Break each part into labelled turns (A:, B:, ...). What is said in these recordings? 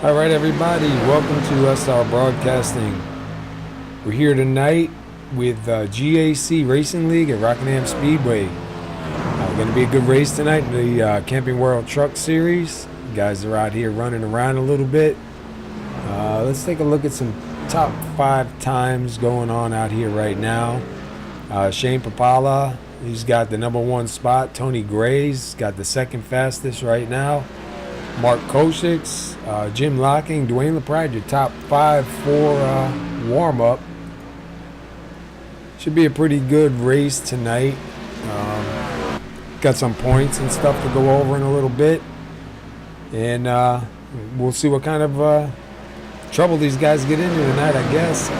A: All right, everybody, welcome to SR Broadcasting. We're here tonight with GAC Racing League at Rockingham Speedway. Going to be a good race tonight in the Camping World Truck Series. You guys are out here running around a little bit. Let's take a look at some top 5 times going on out here right now. Shane Papala, he's got the number 1 spot. Tony Gray's got the 2nd fastest right now. Mark Koshik's, Jim Locking, Dwayne LaPrade, your top 5 for warm-up. Should be a pretty good race tonight. Got some points and stuff to go over in a little bit. And we'll see what kind of trouble these guys get into tonight, I guess.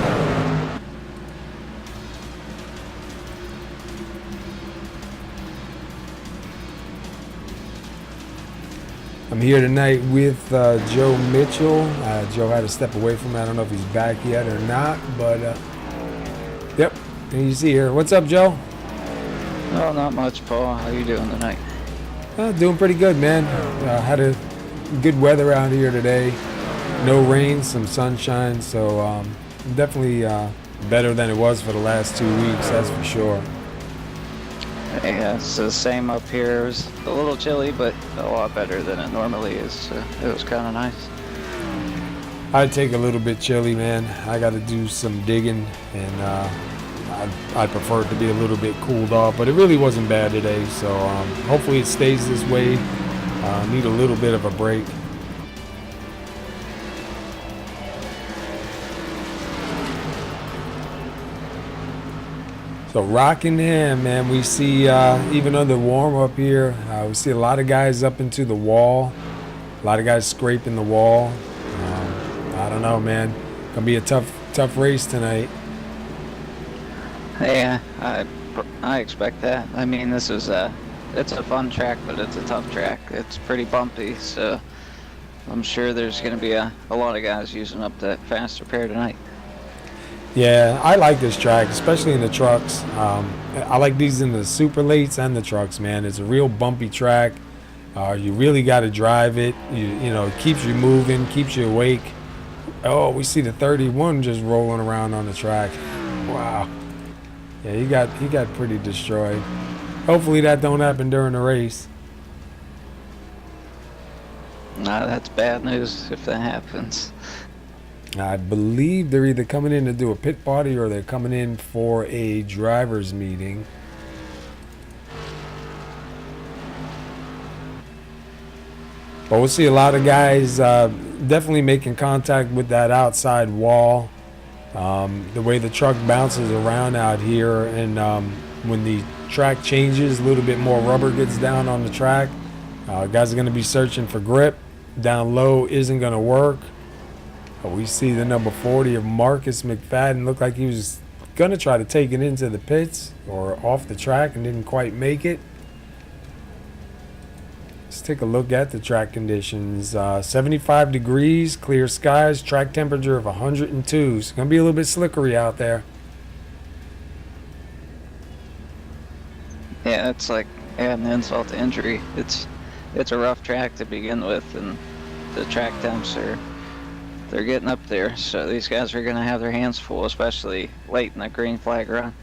A: I'm here tonight with Joe Mitchell. Joe had to step away from me. I don't know if he's back yet or not, but yep. And you see here. What's up, Joe?
B: Oh, not much, Paul. How you doing tonight?
A: Doing pretty good, man. Had a good weather out here today. No rain, some sunshine, so definitely better than it was for the last 2 weeks, that's for sure.
B: Yeah, it's the same up here. It was a little chilly, but a lot better than it normally is. So it was kind of nice.
A: I'd take a little bit chilly, man. I got to do some digging, and I'd prefer it to be a little bit cooled off, but it really wasn't bad today, so hopefully it stays this way. Need a little bit of a break. So Rockingham, man, we see even under warm-up here, we see a lot of guys up into the wall, a lot of guys scraping the wall. I don't know, man. Gonna be a tough race tonight.
B: Yeah, I expect that. I mean, this is it's a fun track, but it's a tough track. It's pretty bumpy, so I'm sure there's going to be a lot of guys using up that fast repair tonight.
A: Yeah, I like this track, especially in the trucks. I like these in the super lates and the trucks, man. It's a real bumpy track. You really got to drive it. You know, it keeps you moving, keeps you awake. Oh, we see the 31 just rolling around on the track. Wow. Yeah, he got pretty destroyed. Hopefully that don't happen during the race.
B: Nah, that's bad news if that happens.
A: I believe they're either coming in to do a pit party or they're coming in for a driver's meeting. But we'll see a lot of guys definitely making contact with that outside wall. The way the truck bounces around out here, and when the track changes, a little bit more rubber gets down on the track. Guys are going to be searching for grip. Down low isn't going to work. We see the number 40 of Marcus McFadden. Looked like he was going to try to take it into the pits or off the track and didn't quite make it. Let's take a look at the track conditions. 75 degrees, clear skies, track temperature of 102. It's going to be a little bit slickery out there.
B: Yeah, it's like adding insult to injury. It's a rough track to begin with, and the track temps they're getting up there, so these guys are going to have their hands full, especially late in the green flag run.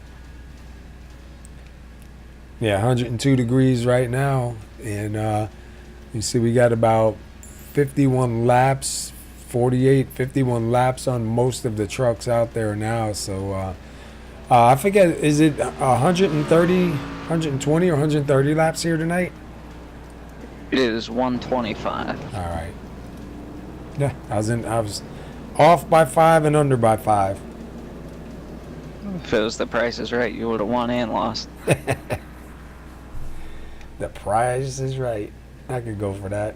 A: Yeah, 102 degrees right now, and you see we got about 51 laps, 51 laps on most of the trucks out there now. So I forget, is it 130, 120 or 130 laps here tonight?
B: It is 125.
A: All right. Yeah, I was off by 5 and under by 5.
B: If it was The Price is Right, you would have won and lost.
A: The Price is Right. I could go for that.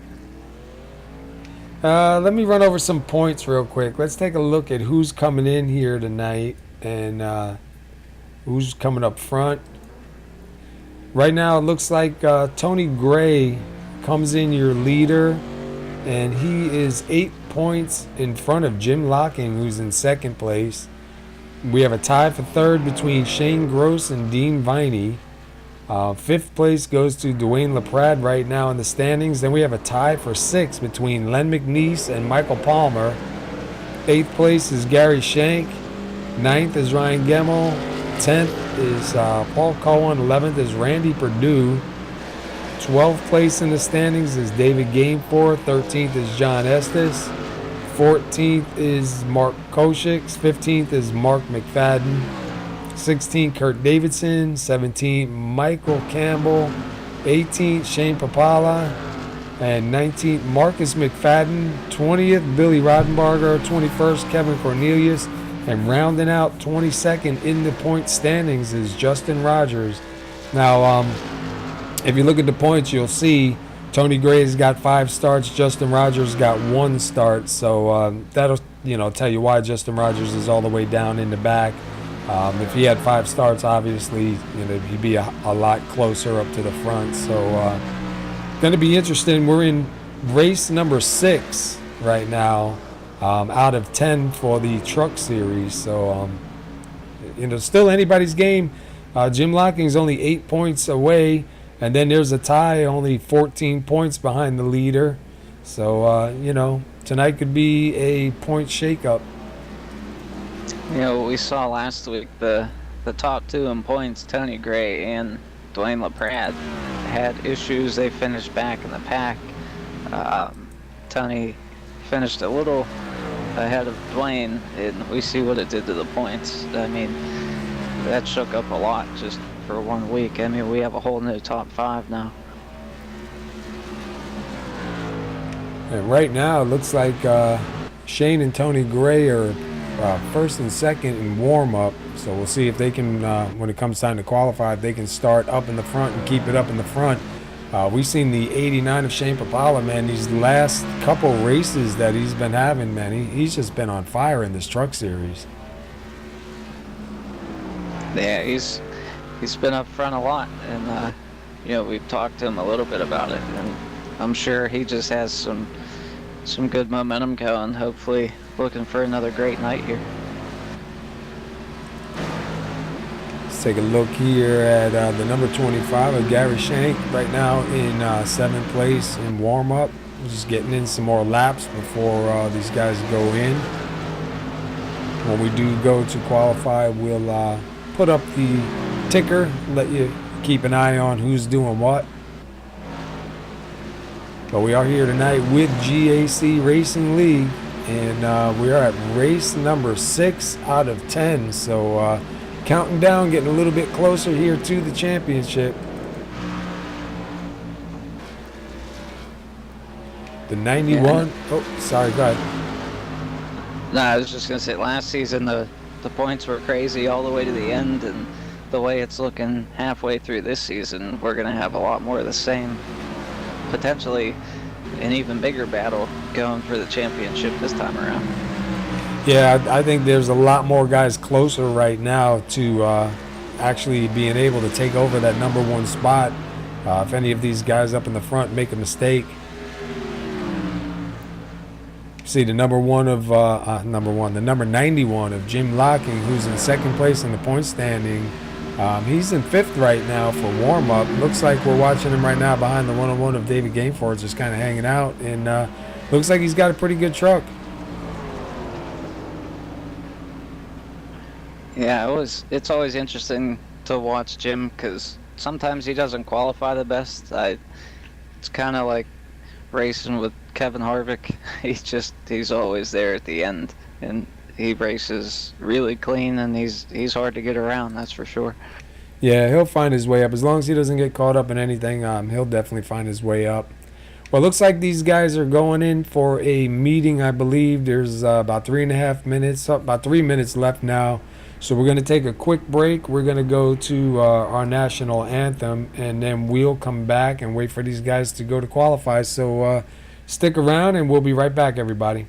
A: Let me run over some points real quick. Let's take a look at who's coming in here tonight and who's coming up front. Right now it looks like Tony Gray comes in your leader, and he is 8 points in front of Jim Locking, who's in 2nd place. We have a tie for 3rd between Shane Gross and Dean Viney. Fifth place goes to Dwayne LaPrade right now in the standings. Then we have a tie for sixth between Len McNeese and Michael Palmer. Eighth place is Gary Shank. Ninth is Ryan Gemmel. 10th is Paul Cohen. 11th is Randy Perdue. 12th place in the standings is David Gameforth. 13th is John Estes. 14th is Mark Koshix. 15th is Mark McFadden. 16th, Kurt Davidson. 17th, Michael Campbell. 18th, Shane Papala. And 19th, Marcus McFadden. 20th, Billy Rodenbarger. 21st, Kevin Cornelius. And rounding out 22nd in the point standings is Justin Rogers. Now, if you look at the points, you'll see Tony Gray's got 5 starts. Justin Rogers got 1 start. So that'll tell you why Justin Rogers is all the way down in the back. If he had 5 starts, obviously he'd be a lot closer up to the front. So going to be interesting. We're in race number 6 right now, out of 10 for the truck series. So still anybody's game. Jim Locking's only 8 points away. And then there's a tie, only 14 points behind the leader. So, tonight could be a point shakeup.
B: We saw last week the top 2 in points, Tony Gray and Dwayne LaPrade, had issues. They finished back in the pack. Tony finished a little ahead of Dwayne, and we see what it did to the points. I mean, that shook up a lot just for 1 week. I mean, we have a whole new top 5 now.
A: And right now, it looks like Shane and Tony Gray are first and second in warm-up. So we'll see if they can, when it comes time to qualify, if they can start up in the front and keep it up in the front. We've seen the 89 of Shane Papala, man. These last couple races that he's been having, man, he's just been on fire in this truck series.
B: Yeah, he's been up front a lot, and we've talked to him a little bit about it, and I'm sure he just has some good momentum going. Hopefully, looking for another great night here.
A: Let's take a look here at the number 25 of Gary Shank right now in 7th place in warm-up. Just getting in some more laps before these guys go in. When we do go to qualify, we'll put up the ticker, let you keep an eye on who's doing what. But we are here tonight with GAC Racing League, and we are at race number 6 out of 10. So counting down, getting a little bit closer here to the championship. The 91. Yeah. Oh, sorry, go ahead.
B: No, I was just gonna say, last season the points were crazy all the way to the end, and the way it's looking halfway through this season, we're gonna have a lot more of the same. Potentially an even bigger battle going for the championship this time around.
A: Yeah, I think there's a lot more guys closer right now to actually being able to take over that number 1 spot. If any of these guys up in the front make a mistake. See the number 91 of Jim Locking, who's in 2nd place in the point standing. He's in 5th right now for warm-up. Looks like we're watching him right now behind the 101 of David Gameforth, just kind of hanging out. And looks like he's got a pretty good truck.
B: Yeah, it's always interesting to watch Jim, because sometimes he doesn't qualify the best. It's kind of like racing with Kevin Harvick. He's always there at the end, and he races really clean, and he's hard to get around, that's for sure.
A: Yeah, he'll find his way up. As long as he doesn't get caught up in anything, he'll definitely find his way up. Well, it looks like these guys are going in for a meeting, I believe. There's about 3 minutes left now. So we're going to take a quick break. We're going to go to our national anthem, and then we'll come back and wait for these guys to go to qualify. So stick around, and we'll be right back, everybody.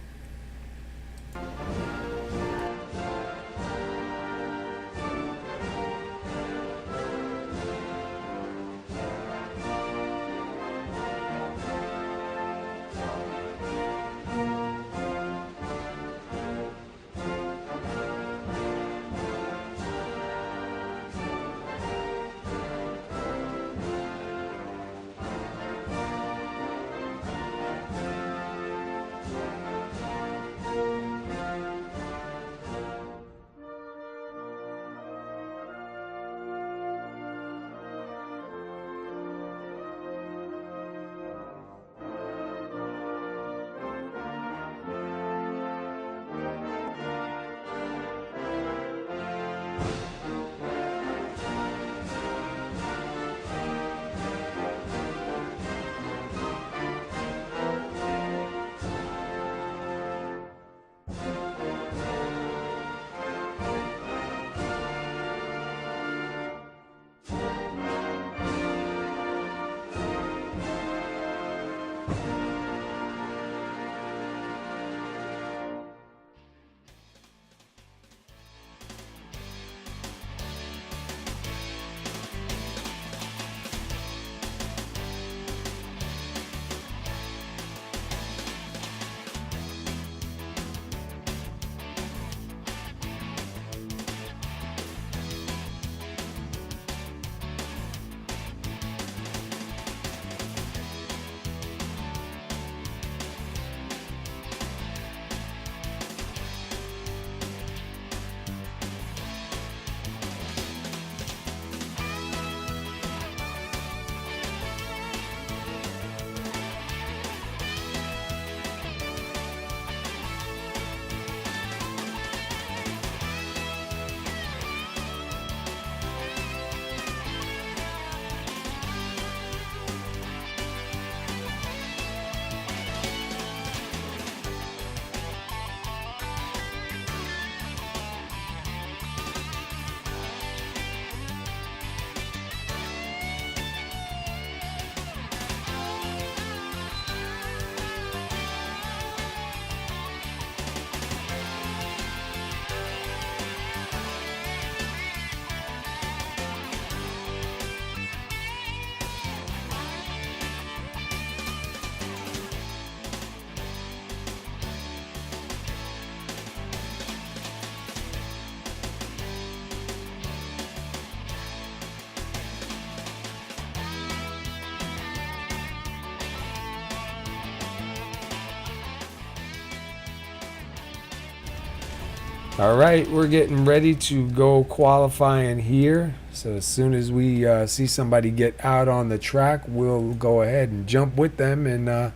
A: All right, we're getting ready to go qualifying here. So as soon as we see somebody get out on the track, we'll go ahead and jump with them and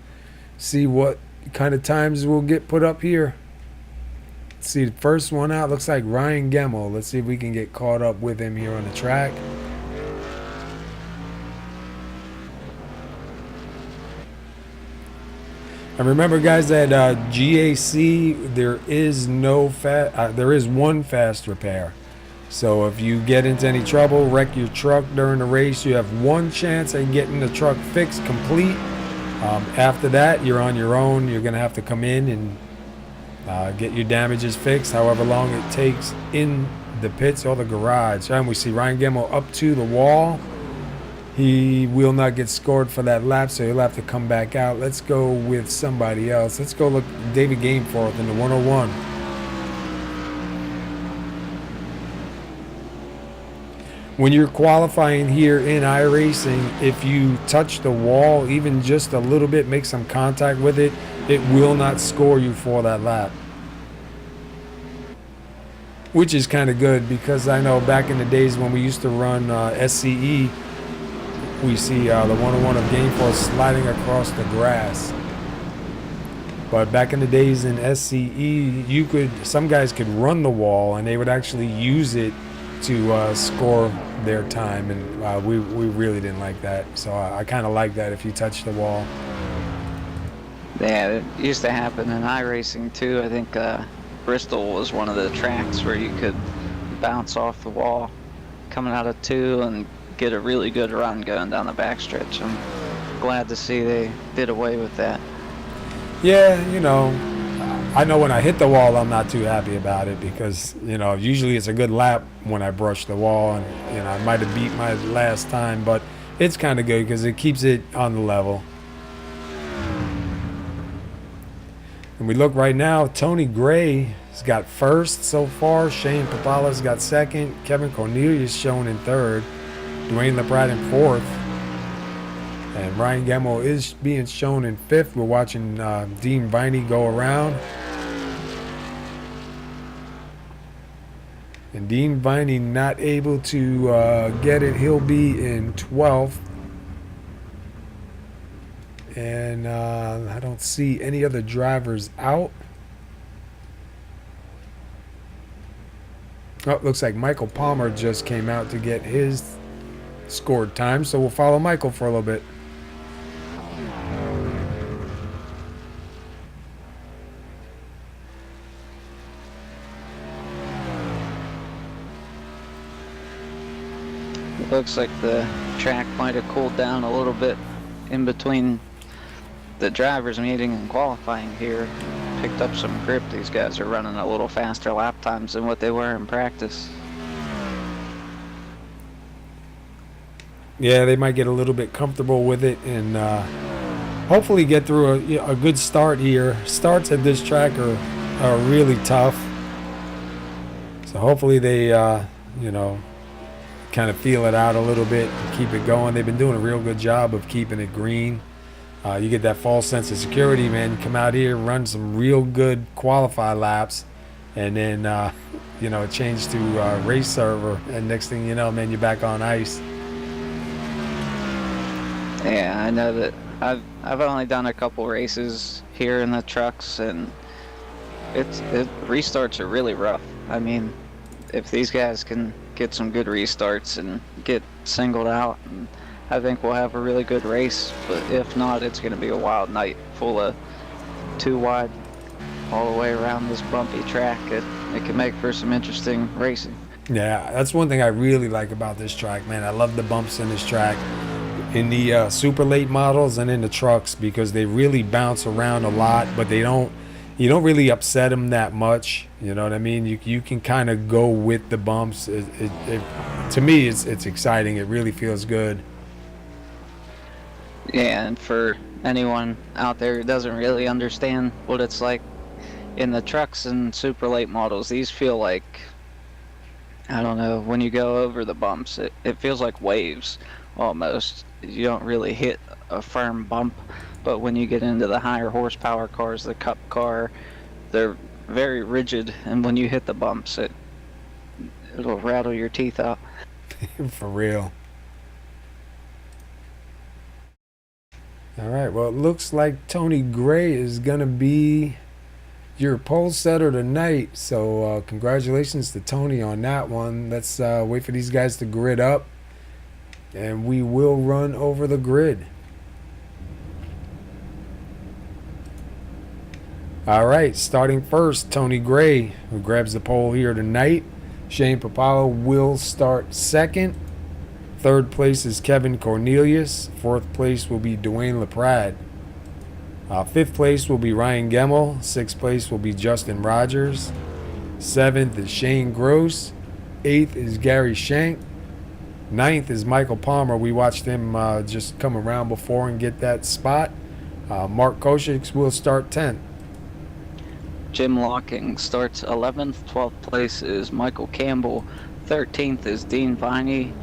A: see what kind of times we'll get put up here. Let's see, the first one out looks like Ryan Gemmel. Let's see if we can get caught up with him here on the track. And remember, guys, that GAC, there is one fast repair. So if you get into any trouble, wreck your truck during the race, you have one chance at getting the truck fixed complete. After that, you're on your own. You're going to have to come in and get your damages fixed, however long it takes in the pits or the garage. And we see Ryan Gemmel up to the wall. He will not get scored for that lap, so he'll have to come back out. Let's go with somebody else. Let's go look David Gameforth in the 101. When you're qualifying here in iRacing, if you touch the wall even just a little bit, make some contact with it, it will not score you for that lap. Which is kind of good, because I know back in the days when we used to run SCE, we see the 101 of Gameforth sliding across the grass. But back in the days in SCE, some guys could run the wall and they would actually use it to score their time, and we really didn't like that. So I kind of like that if you touch the wall.
B: Yeah, it used to happen in iRacing too. I think Bristol was one of the tracks where you could bounce off the wall coming out of 2 and get a really good run going down the backstretch. I'm glad to see they did away with that.
A: Yeah, you know, I know when I hit the wall, I'm not too happy about it, because, you know, usually it's a good lap when I brush the wall, and, you know, I might have beat my last time, but it's kind of good because it keeps it on the level. And we look right now, Tony Gray has got first so far. Shane Papala's got second. Kevin Cornelius shown in third. Dwayne LaPrade in fourth. And Ryan Gemmel is being shown in fifth. We're watching Dean Viney go around. And Dean Viney not able to get it. He'll be in 12th. And I don't see any other drivers out. Oh, looks like Michael Palmer just came out to get his scored time, so we'll follow Michael for a little bit.
B: It looks like the track might have cooled down a little bit in between the drivers meeting and qualifying here picked up some grip. These guys are running a little faster lap times than what they were in practice.
A: Yeah, they might get a little bit comfortable with it and hopefully get through a good start here. Starts at this track are really tough. So hopefully they, kind of feel it out a little bit and keep it going. They've been doing a real good job of keeping it green. You get that false sense of security, man. You come out here, run some real good qualify laps, and then, change to race server. And next thing you know, man, you're back on ice.
B: Yeah, I know that I've only done a couple races here in the trucks, and restarts are really rough. I mean, if these guys can get some good restarts and get singled out, and I think we'll have a really good race. But if not, it's going to be a wild night full of too wide all the way around this bumpy track. It can make for some interesting racing.
A: Yeah, that's one thing I really like about this track, man. I love the bumps in this track. In the super late models and in the trucks, because they really bounce around a lot, but you don't really upset them that much. You know what I mean? You can kind of go with the bumps. To me, it's exciting. It really feels good.
B: Yeah, and for anyone out there who doesn't really understand what it's like in the trucks and super late models, these feel like, I don't know, when you go over the bumps, it feels like waves almost. You don't really hit a firm bump, but when you get into the higher horsepower cars, the Cup car, they're very rigid, and when you hit the bumps, it'll rattle your teeth out.
A: For real. All right, well, it looks like Tony Gray is gonna be your pole setter tonight, so congratulations to Tony on that one. Let's wait for these guys to grid up, and we will run over the grid. All right, starting first, Tony Gray, who grabs the pole here tonight. Shane Papalo will start second. Third place is Kevin Cornelius. Fourth place will be Dwayne LaPrade. Fifth place will be Ryan Gemmel. Sixth place will be Justin Rogers. Seventh is Shane Gross. Eighth is Gary Shank. Ninth is Michael Palmer. We watched him just come around before and get that spot. Mark Koshik will start 10th.
B: Jim Locking starts 11th. 12th place is Michael Campbell. 13th is Dean Viney.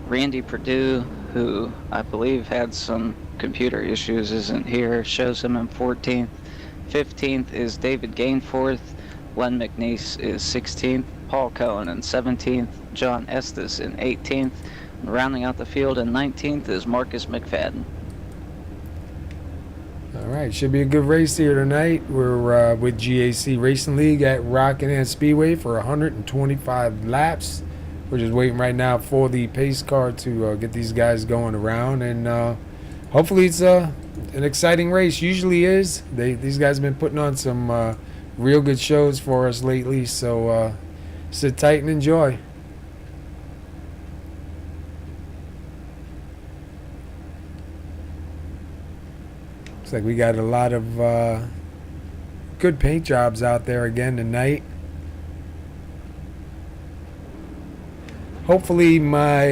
B: Randy Perdue, who I believe had some computer issues, isn't here, shows him in 14th. 15th is David Gainforth. Len McNeese is 16th. Paul Cohen in 17th. John Estes in 18th. And rounding out the field in 19th is Marcus McFadden.
A: All right, should be a good race here tonight. We're with GAC Racing League at Rockingham Speedway for 125 laps. We're just waiting right now for the pace car to get these guys going around, and hopefully it's an exciting race. Usually is. These guys have been putting on some real good shows for us lately, so sit tight and enjoy. Looks like we got a lot of good paint jobs out there again tonight. Hopefully my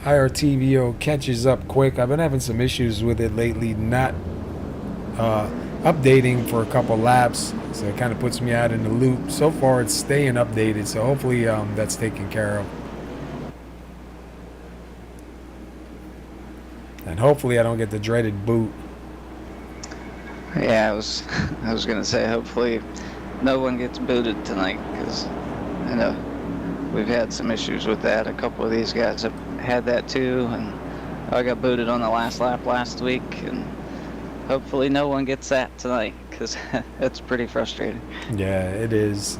A: IRTVO catches up quick. I've been having some issues with it lately, not updating for a couple laps, so it kind of puts me out in the loop. So far it's staying updated, so hopefully that's taken care of. And hopefully I don't get the dreaded boot.
B: Yeah, I was gonna say, hopefully no one gets booted tonight, because I know we've had some issues with that. A couple of these guys have had that too, and I got booted on the last lap last week, and hopefully no one gets that tonight, because it's pretty frustrating.
A: Yeah, it is.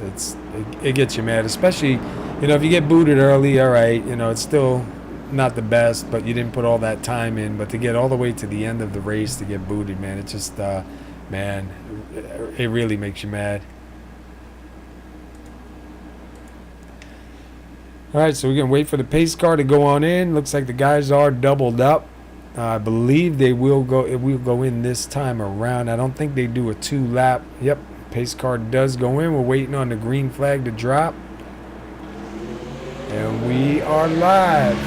A: It gets you mad, especially, if you get booted early, all right, it's still not the best, but you didn't put all that time in. But to get all the way to the end of the race to get booted, man, it just, man, it really makes you mad. All right, so we're going to wait for the pace car to go on in. Looks like the guys are doubled up. I believe they will go. It will go in this time around. I don't think they do a 2-lap. Yep, pace car does go in. We're waiting on the green flag to drop, and we are live.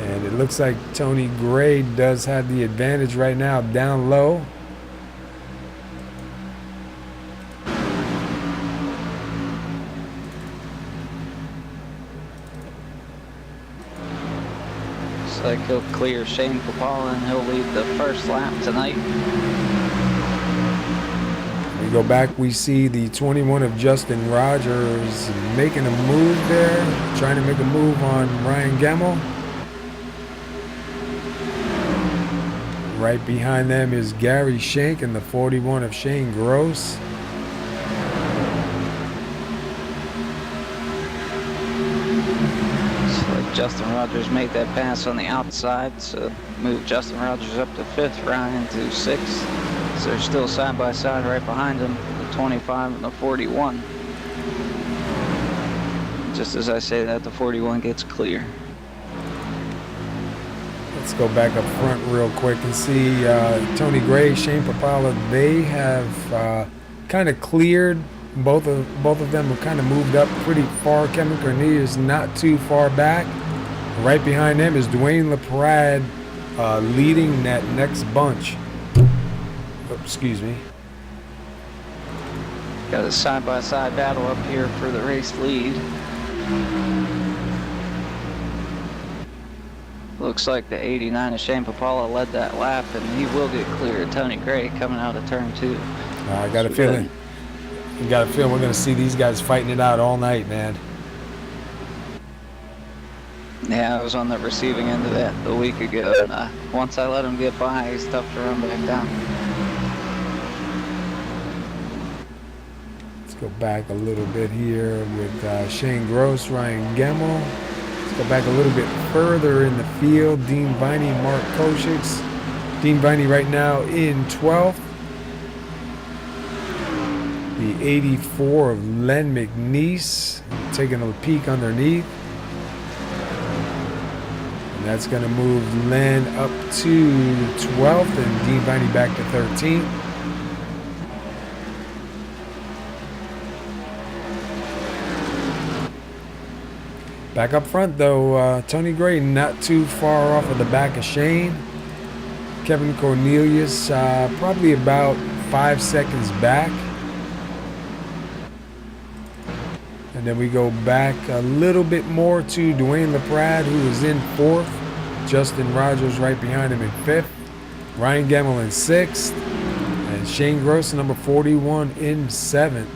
A: And it looks like Tony Gray does have the advantage right now, down low.
B: Like he'll clear Shane Papala and he'll lead the first lap tonight.
A: We go back, we see the 21 of Justin Rogers making a move there, trying to make a move on Ryan Gemmell. Right behind them is Gary Shank and the 41 of Shane Gross.
B: Justin Rogers made that pass on the outside, so moved Justin Rogers up to 5th, Ryan to 6th. So they're still side by side right behind him, the 25 and the 41. Just as I say that, the 41 gets clear.
A: Let's go back up front real quick and see Tony Gray, Shane Papala. They have kind of cleared. Both of them have kind of moved up pretty far. Kevin Cornelius not too far back. Right behind them is Dwayne LaPrade leading that next bunch. Oh, excuse me.
B: Got a side-by-side battle up here for the race lead. Looks like the 89 of Shane Papala led that lap, and he will get clear. Tony Gray coming out of turn 2.
A: I got a feeling. You got a feeling we're going to see these guys fighting it out all night, man.
B: Yeah, I was on the receiving end of that a week ago, and once I let him get by, he's tough to run back down.
A: Let's go back a little bit here with Shane Gross, Ryan Gemmell. Let's go back a little bit further in the field. Dean Viney, Mark Koshicks. Dean Viney right now in 12th. The 84 of Len McNeese taking a peek underneath. And that's going to move Len up to 12th and Dean Viney back to 13th. Back up front though, Tony Gray not too far off of the back of Shane. Kevin Cornelius probably about 5 seconds back. And then we go back a little bit more to Dwayne LaPrade, who is in 4th. Justin Rogers right behind him in 5th. Ryan Gemmell in 6th. And Shane Gross, number 41, in 7th.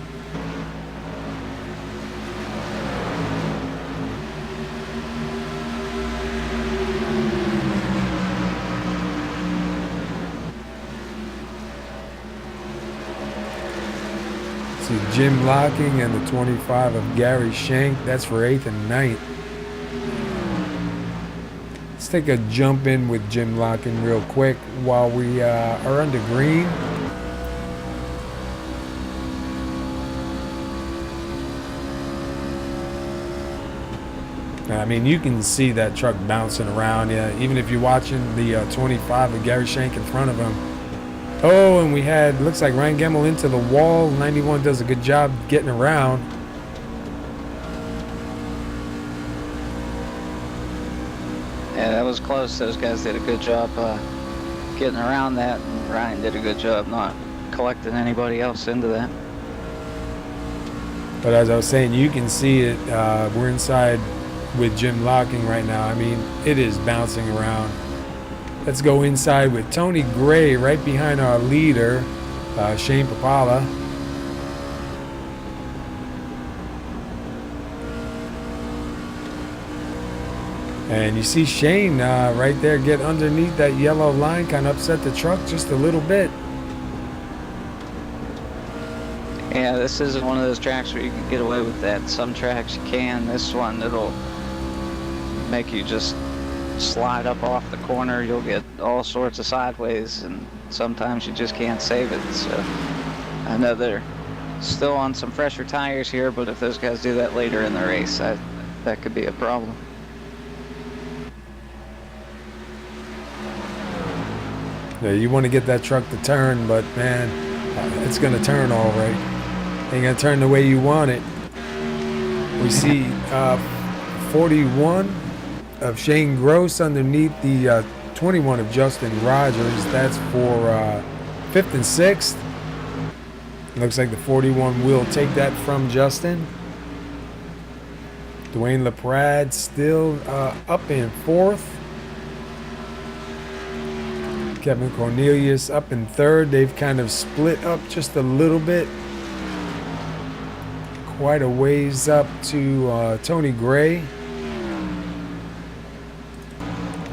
A: Jim Locking and the 25 of Gary Shank. That's for 8th and 9th. Let's take a jump in with Jim Locking real quick while we are under green. I mean, you can see that truck bouncing around. Yeah, even if you're watching the 25 of Gary Shank in front of him. Oh, and we had, looks like Ryan Gemmell into the wall. 91 does a good job getting around.
B: Yeah, that was close. Those guys did a good job getting around that, and Ryan did a good job not collecting anybody else into that.
A: But as I was saying, you can see it. We're inside with Jim Locking right now. I mean, it is bouncing around. Let's go inside with Tony Gray right behind our leader, Shane Papala. And you see Shane right there get underneath that yellow line, kind of upset the truck just a little bit.
B: Yeah, this isn't one of those tracks where you can get away with that. Some tracks you can. This one, it'll make you just slide up off the corner. You'll get all sorts of sideways, and sometimes you just can't save it. So I know they're still on some fresher tires here, but if those guys do that later in the race, that could be a problem.
A: Yeah, you want to get that truck to turn, but man, it's going to turn all right. Ain't going to turn the way you want it. We see 41 of Shane Gross underneath the 21 of Justin Rogers. That's for 5th and 6th. Looks like the 41 will take that from Justin. Dwayne LaPrade still up in 4th. Kevin Cornelius up in 3rd. They've kind of split up just a little bit. Quite a ways up to Tony Gray.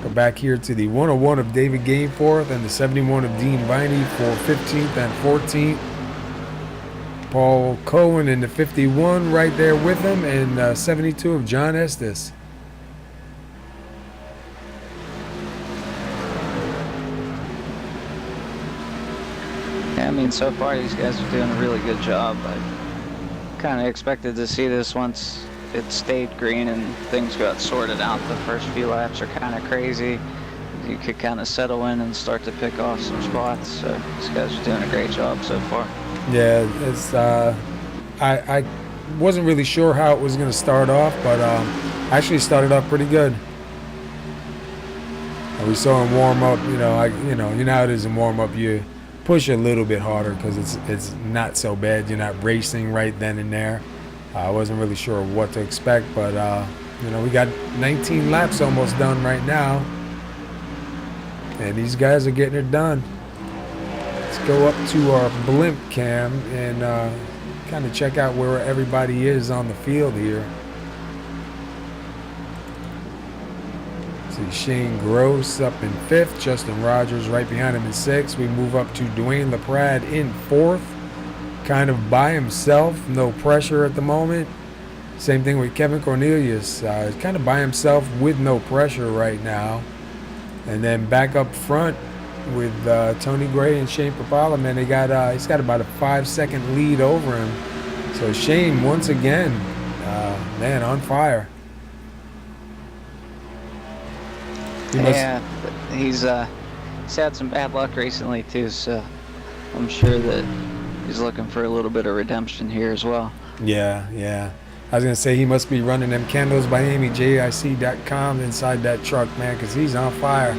A: Go back here to the 101 of David Gainforth and the 71 of Dean Viney for 15th and 14th. Paul Cohen in the 51 right there with him, and 72 of John Estes.
B: Yeah, I mean, so far these guys are doing a really good job. I kind of expected to see this once it stayed green and things got sorted out. The first few laps are kind of crazy. You could kind of settle in and start to pick off some spots. So these guys are doing a great job so far.
A: Yeah, it's I wasn't really sure how it was going to start off, but actually started off pretty good. And we saw him warm up. You know how it is in warm up. You push a little bit harder because it's not so bad. You're not racing right then and there. I wasn't really sure what to expect, but we got 19 laps almost done right now, and these guys are getting it done. Let's go up to our blimp cam and kind of check out where everybody is on the field here. See Shane Gross up in 5th, Justin Rogers right behind him in 6th. We move up to Dwayne LaPrade in 4th, kind of by himself, no pressure at the moment. Same thing with Kevin Cornelius, kind of by himself with no pressure right now. And then back up front with Tony Gray and Shane Papala, man, he's got about a 5-second lead over him. So Shane, once again, man, on fire.
B: He's had some bad luck recently too, so I'm sure that he's looking for a little bit of redemption here as well.
A: Yeah. I was going to say he must be running them candles by AmyJIC.com inside that truck, man, because he's on fire.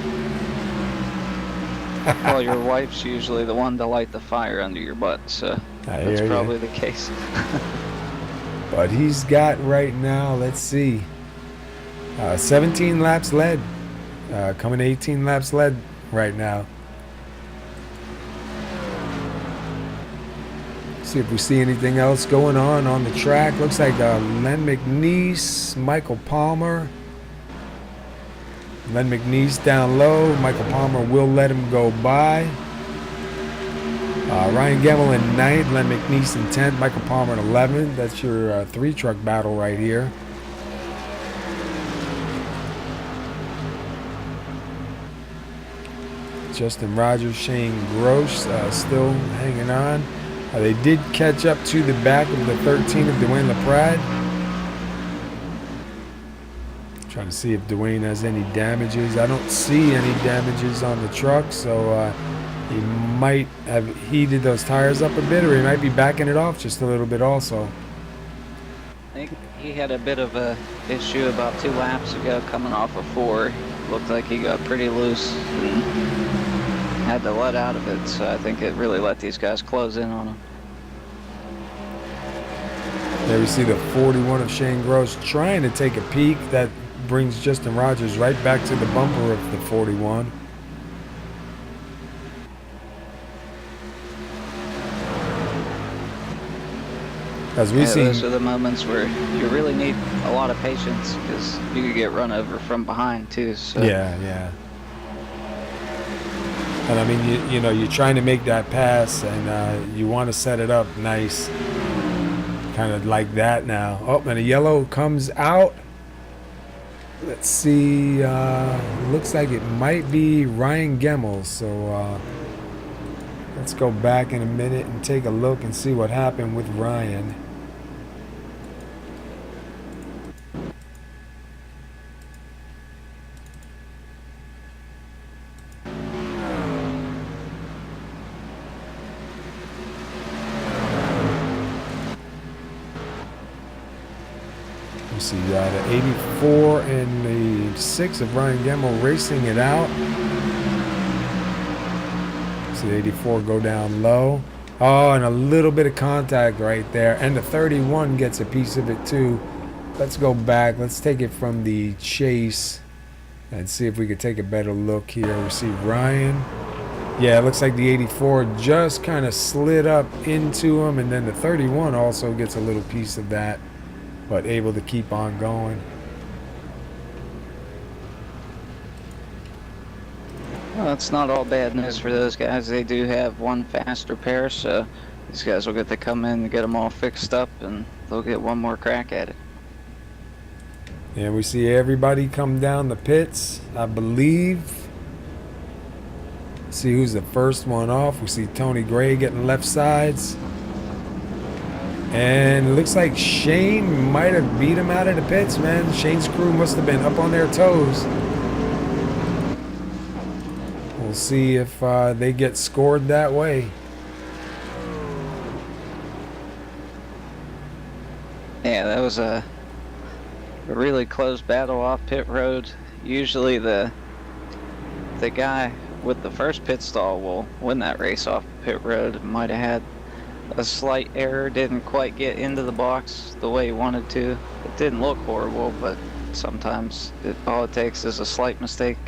B: Well, your wife's usually the one to light the fire under your butt, so that's probably the case.
A: But he's got right now, let's see, 17 laps led. Coming to 18 laps led right now. See if we see anything else going on the track. Looks like Len McNeese, Michael Palmer. Len McNeese down low. Michael Palmer will let him go by. Ryan Gemmell in 9th, Len McNeese in 10th, Michael Palmer in 11th. That's your 3-truck battle right here. Justin Rogers, Shane Gross still hanging on. They did catch up to the back of the 13 of Dwayne LaPrade. Trying to see if Dwayne has any damages. I don't see any damages on the truck, so he might have heated those tires up a bit, or he might be backing it off just a little bit also.
B: I think he had a bit of a issue about 2 laps ago coming off of 4. Looked like he got pretty loose and had to let out of it, so I think it really let these guys close in on him.
A: There we see the 41 of Shane Gross trying to take a peek. That brings Justin Rogers right back to the bumper of the 41. As we see,
B: those are the moments where you really need a lot of patience, because you could get run over from behind too. So.
A: Yeah. And I mean, you're trying to make that pass, and you want to set it up nice, kind of like that now. Oh, and a yellow comes out. Let's see. Looks like it might be Ryan Gemmell. So Let's go back in a minute and take a look and see what happened with Ryan. You see the 84 and the 6 of Ryan Gemmel racing it out. See the 84 go down low. Oh, and a little bit of contact right there. And the 31 gets a piece of it too. Let's go back. Let's take it from the chase and see if we could take a better look here. We see Ryan. Yeah, it looks like the 84 just kind of slid up into him, and then the 31 also gets a little piece of that, but able to keep on going.
B: Well, it's not all bad news for those guys. They do have one faster pair, so these guys will get to come in and get them all fixed up, and they'll get one more crack at it.
A: And we see everybody come down the pits, I believe. See who's the first one off. We see Tony Gray getting left sides. And it looks like Shane might have beat him out of the pits, man. Shane's crew must have been up on their toes. We'll see if they get scored that way.
B: Yeah, that was a really close battle off pit road. Usually the guy with the first pit stall will win that race off pit road. Might have had a slight error, didn't quite get into the box the way he wanted to. It didn't look horrible, but sometimes all it takes is a slight mistake.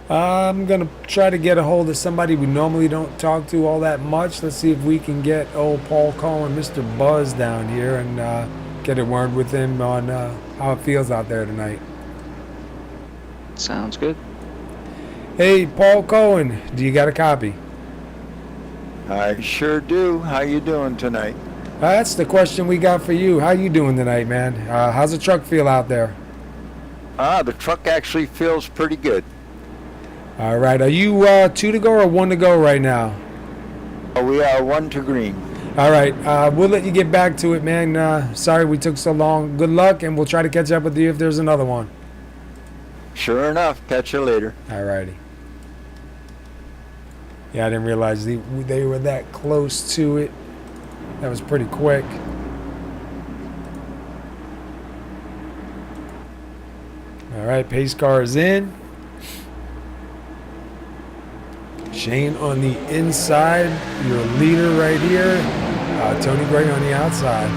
A: I'm gonna try to get a hold of somebody we normally don't talk to all that much. Let's see if we can get old Paul Cohen, Mr. Buzz, down here and get a word with him on how it feels out there tonight.
B: Sounds good.
A: Hey, Paul Cohen, do you got a copy?
C: I sure do. How you doing tonight?
A: That's the question we got for you. How you doing tonight, man? How's the truck feel out there?
C: The truck actually feels pretty good.
A: All right. Are you 2 to go or 1 to go right now?
C: We are 1 to green.
A: All right. We'll let you get back to it, man. Sorry we took so long. Good luck, and we'll try to catch up with you if there's another one.
C: Sure enough. Catch you later.
A: All righty. Yeah, I didn't realize they were that close to it. That was pretty quick. All right, pace car is in. Shane on the inside, your leader right here. Tony Gray on the outside.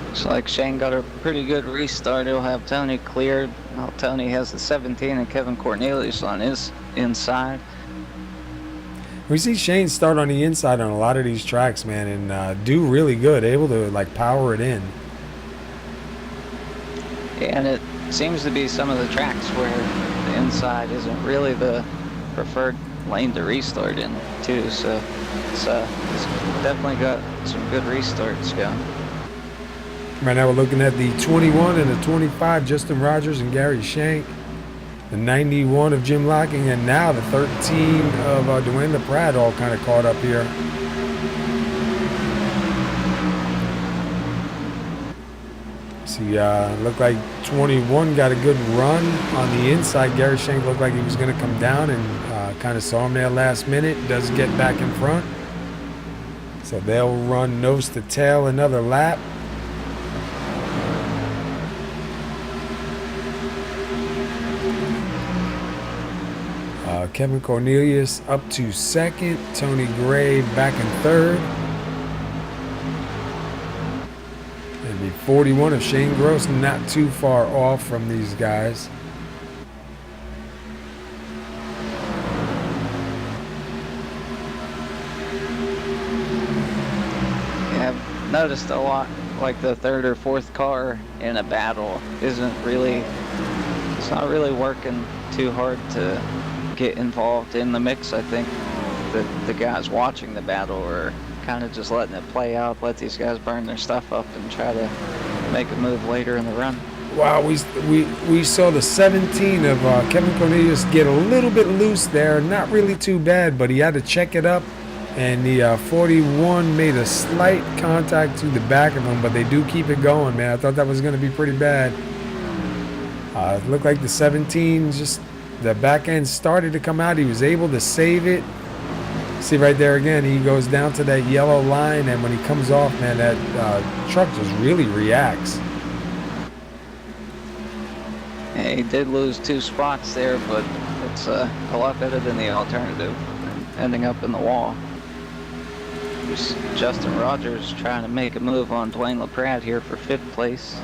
B: Looks like Shane got a pretty good restart. He'll have Tony cleared. Well, Tony has the 17 and Kevin Cornelius on his inside.
A: We see Shane start on the inside on a lot of these tracks, man, and do really good, able to like power it in.
B: And it seems to be some of the tracks where the inside isn't really the preferred lane to restart in too, so it's definitely got some good restarts going.
A: Right now we're looking at the 21 and the 25, Justin Rogers and Gary Shank. The 91 of Jim Locking, and now the 13 of Dwayne LaPrade all kind of caught up here. See, looked like 21 got a good run on the inside. Gary Shank looked like he was going to come down, and kind of saw him there last minute. Does get back in front. So they'll run nose to tail another lap. Kevin Cornelius up to second. Tony Gray back in third. And the 41 of Shane Gross not too far off from these guys.
B: Yeah, I've noticed a lot, like the third or fourth car in a battle it's not really working too hard to get involved in the mix. I think the guys watching the battle are kind of just letting it play out, let these guys burn their stuff up and try to make a move later in the run.
A: Wow, we saw the 17 of Kevin Cornelius get a little bit loose there. Not really too bad, but he had to check it up. And the 41 made a slight contact to the back of him, but they do keep it going, man. I thought that was going to be pretty bad. It looked like the 17, just the back end started to come out. He was able to save it. See right there again, he goes down to that yellow line, and when he comes off, man, that truck just really reacts.
B: Yeah, he did lose 2 spots there, but it's a lot better than the alternative, ending up in the wall. There's Justin Rogers trying to make a move on Dwayne LaPrade here for 5th place.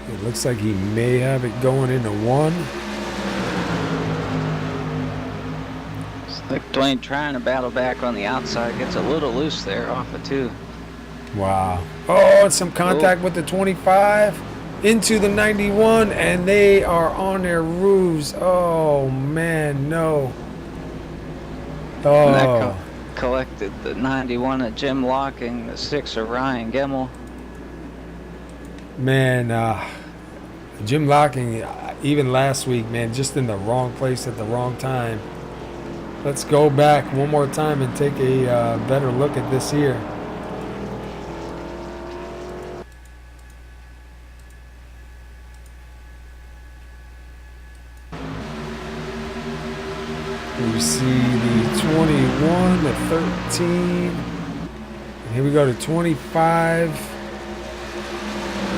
A: It looks like he may have it going into 1.
B: It's like Dwayne trying to battle back on the outside, gets a little loose there off of 2.
A: Wow. Oh, it's some contact with the 25 into the 91, and they are on their roofs. Oh, man, no.
B: And that
A: Oh,
B: collected the 91 of Jim Locking, the 6 of Ryan Gemmel.
A: man, Jim Locking, even last week, man, just in the wrong place at the wrong time. Let's go back one more time and take a better look at this here. We see the 21, the 13, and here we go to 25,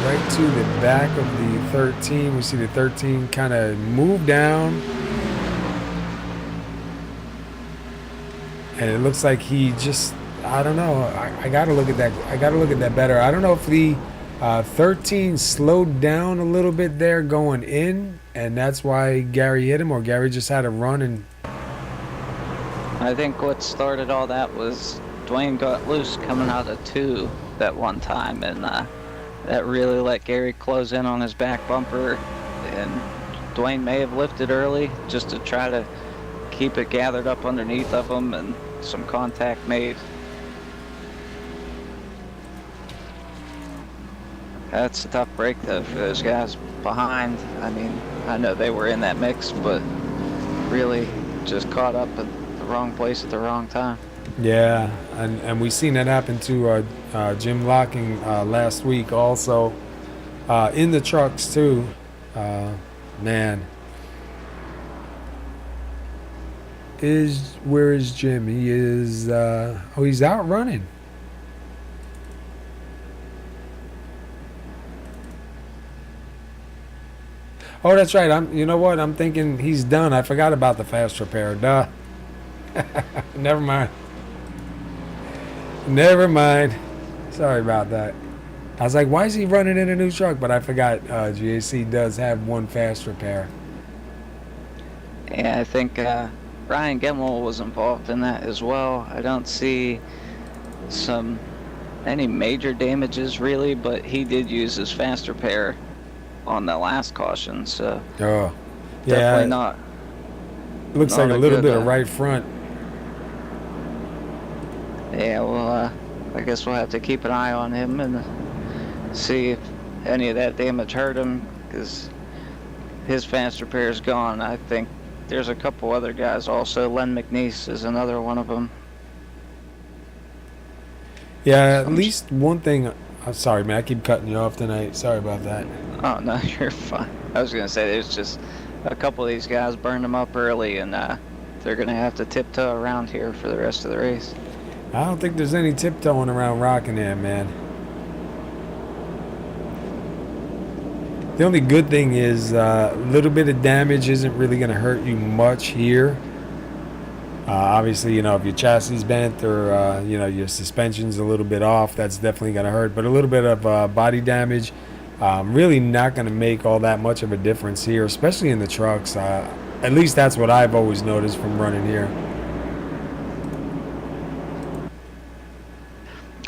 A: right to the back of the 13. We see the 13 kind of move down, and it looks like he just, I don't know, I gotta look at that. I gotta look at that better. I don't know if the 13 slowed down a little bit there going in, and that's why Gary hit him, or Gary just had a run and.
B: I think what started all that was Dwayne got loose coming out of 2 that one time, and that really let Gary close in on his back bumper, and Dwayne may have lifted early just to try to keep it gathered up underneath of him, and some contact made. That's a tough break though for those guys behind. I mean, I know they were in that mix, but really just caught up at the wrong place at the wrong time.
A: Yeah, and we seen that happen to Jim Locking last week also, in the trucks too. Man, where is Jim? He is he's out running. Oh, that's right. You know what? I'm thinking he's done. I forgot about the fast repair. Duh. Never mind. Never mind. Sorry about that. I was like, why is he running in a new truck? But I forgot GAC does have one fast repair.
B: Yeah, I think Ryan Gemmel was involved in that as well. I don't see any major damages really, but he did use his fast repair on the last caution, so
A: Oh, yeah.
B: definitely not.
A: Looks
B: not
A: like a
B: a
A: little
B: good,
A: bit of right front.
B: Yeah, well, I guess we'll have to keep an eye on him and see if any of that damage hurt him, because his fast repair is gone. I think there's a couple other guys also. Len McNeese is another one of them.
A: Yeah, at least one thing. I'm sorry, man. I keep cutting you off tonight. Sorry about that.
B: Oh, no, you're fine. I was going to say there's just a couple of these guys burned them up early, and they're going to have to tiptoe around here for the rest of the race.
A: I don't think there's any tiptoeing around Rockingham, man. The only good thing is a little bit of damage isn't really going to hurt you much here. Obviously, you know, if your chassis is bent or, you know, your suspension's a little bit off, that's definitely going to hurt. But a little bit of body damage, really not going to make all that much of a difference here, especially in the trucks. At least that's what I've always noticed from running here.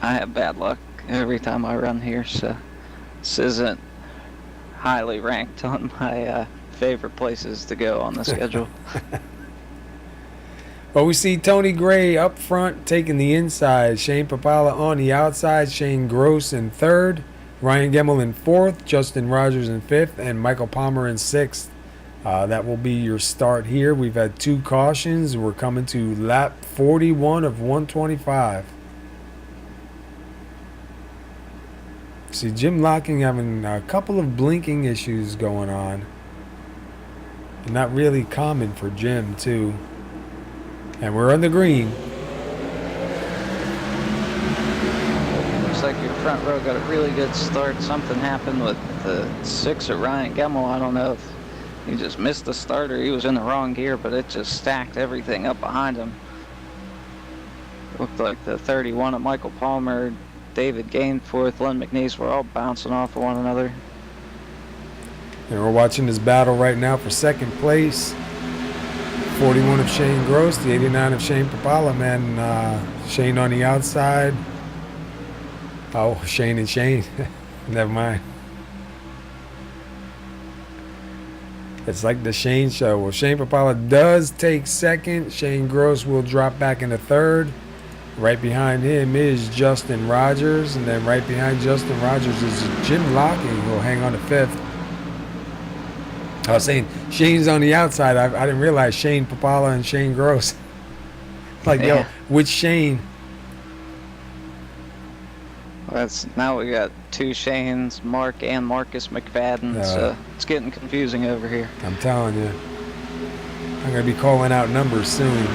B: I have bad luck every time I run here, so this isn't highly ranked on my favorite places to go on the schedule.
A: But we see Tony Gray up front taking the inside. Shane Papala on the outside. Shane Gross in third. Ryan Gemmel in fourth. Justin Rogers in fifth. And Michael Palmer in sixth. That will be your start here. We've had 2 cautions. We're coming to lap 41 of 125. See, Jim Locking having a couple of blinking issues going on. Not really common for Jim, too. And we're on the green.
B: Looks like your front row got a really good start. Something happened with the 6 at Ryan Gemmel. I don't know if he just missed the start or he was in the wrong gear, but it just stacked everything up behind him. Looked like the 31 of Michael Palmer, David Gainforth, Len McNeese were all bouncing off of one another.
A: And we're watching this battle right now for second place. 41 of Shane Gross, the 89 of Shane Papala, man. Shane on the outside. Oh, Shane and Shane. Never mind. It's like the Shane show. Well, Shane Papala does take second. Shane Gross will drop back into third. Right behind him is Justin Rogers. And then right behind Justin Rogers is Jim Locking, who will hang on to fifth. I was saying Shane's on the outside. I didn't realize Shane Papala and Shane Gross. Like,
B: Yeah.
A: yo, which Shane?
B: Now we got 2 Shanes, Mark and Marcus McFadden, so it's getting confusing over here.
A: I'm telling you. I'm going to be calling out numbers soon.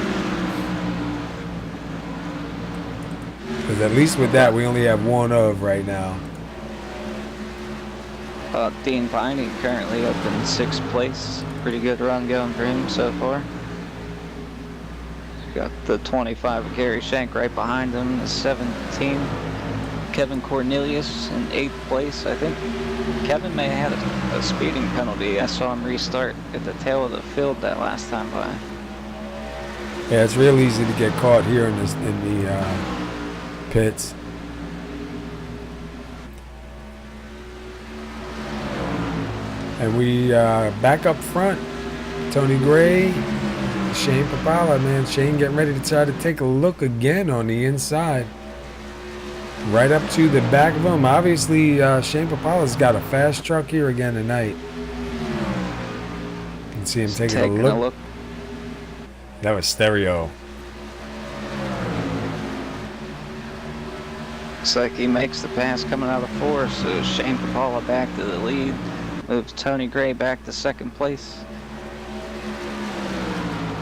A: Because at least with that, we only have one of right now.
B: Dean Viney currently up in 6th place. Pretty good run going for him so far. Got the 25 of Gary Shank right behind him, the 17. Kevin Cornelius in 8th place. I think Kevin may have had a speeding penalty. I saw him restart at the tail of the field that last time by.
A: Yeah, it's real easy to get caught here in the pits. And we back up front. Tony Gray, Shane Papala, man. Shane getting ready to try to take a look again on the inside. Right up to the back of him. Obviously, Shane Papala's got a fast truck here again tonight. You can see him taking a look. That was stereo.
B: Looks like he makes the pass coming out of 4, so Shane Papala back to the lead. Moves Tony Gray back to 2nd place.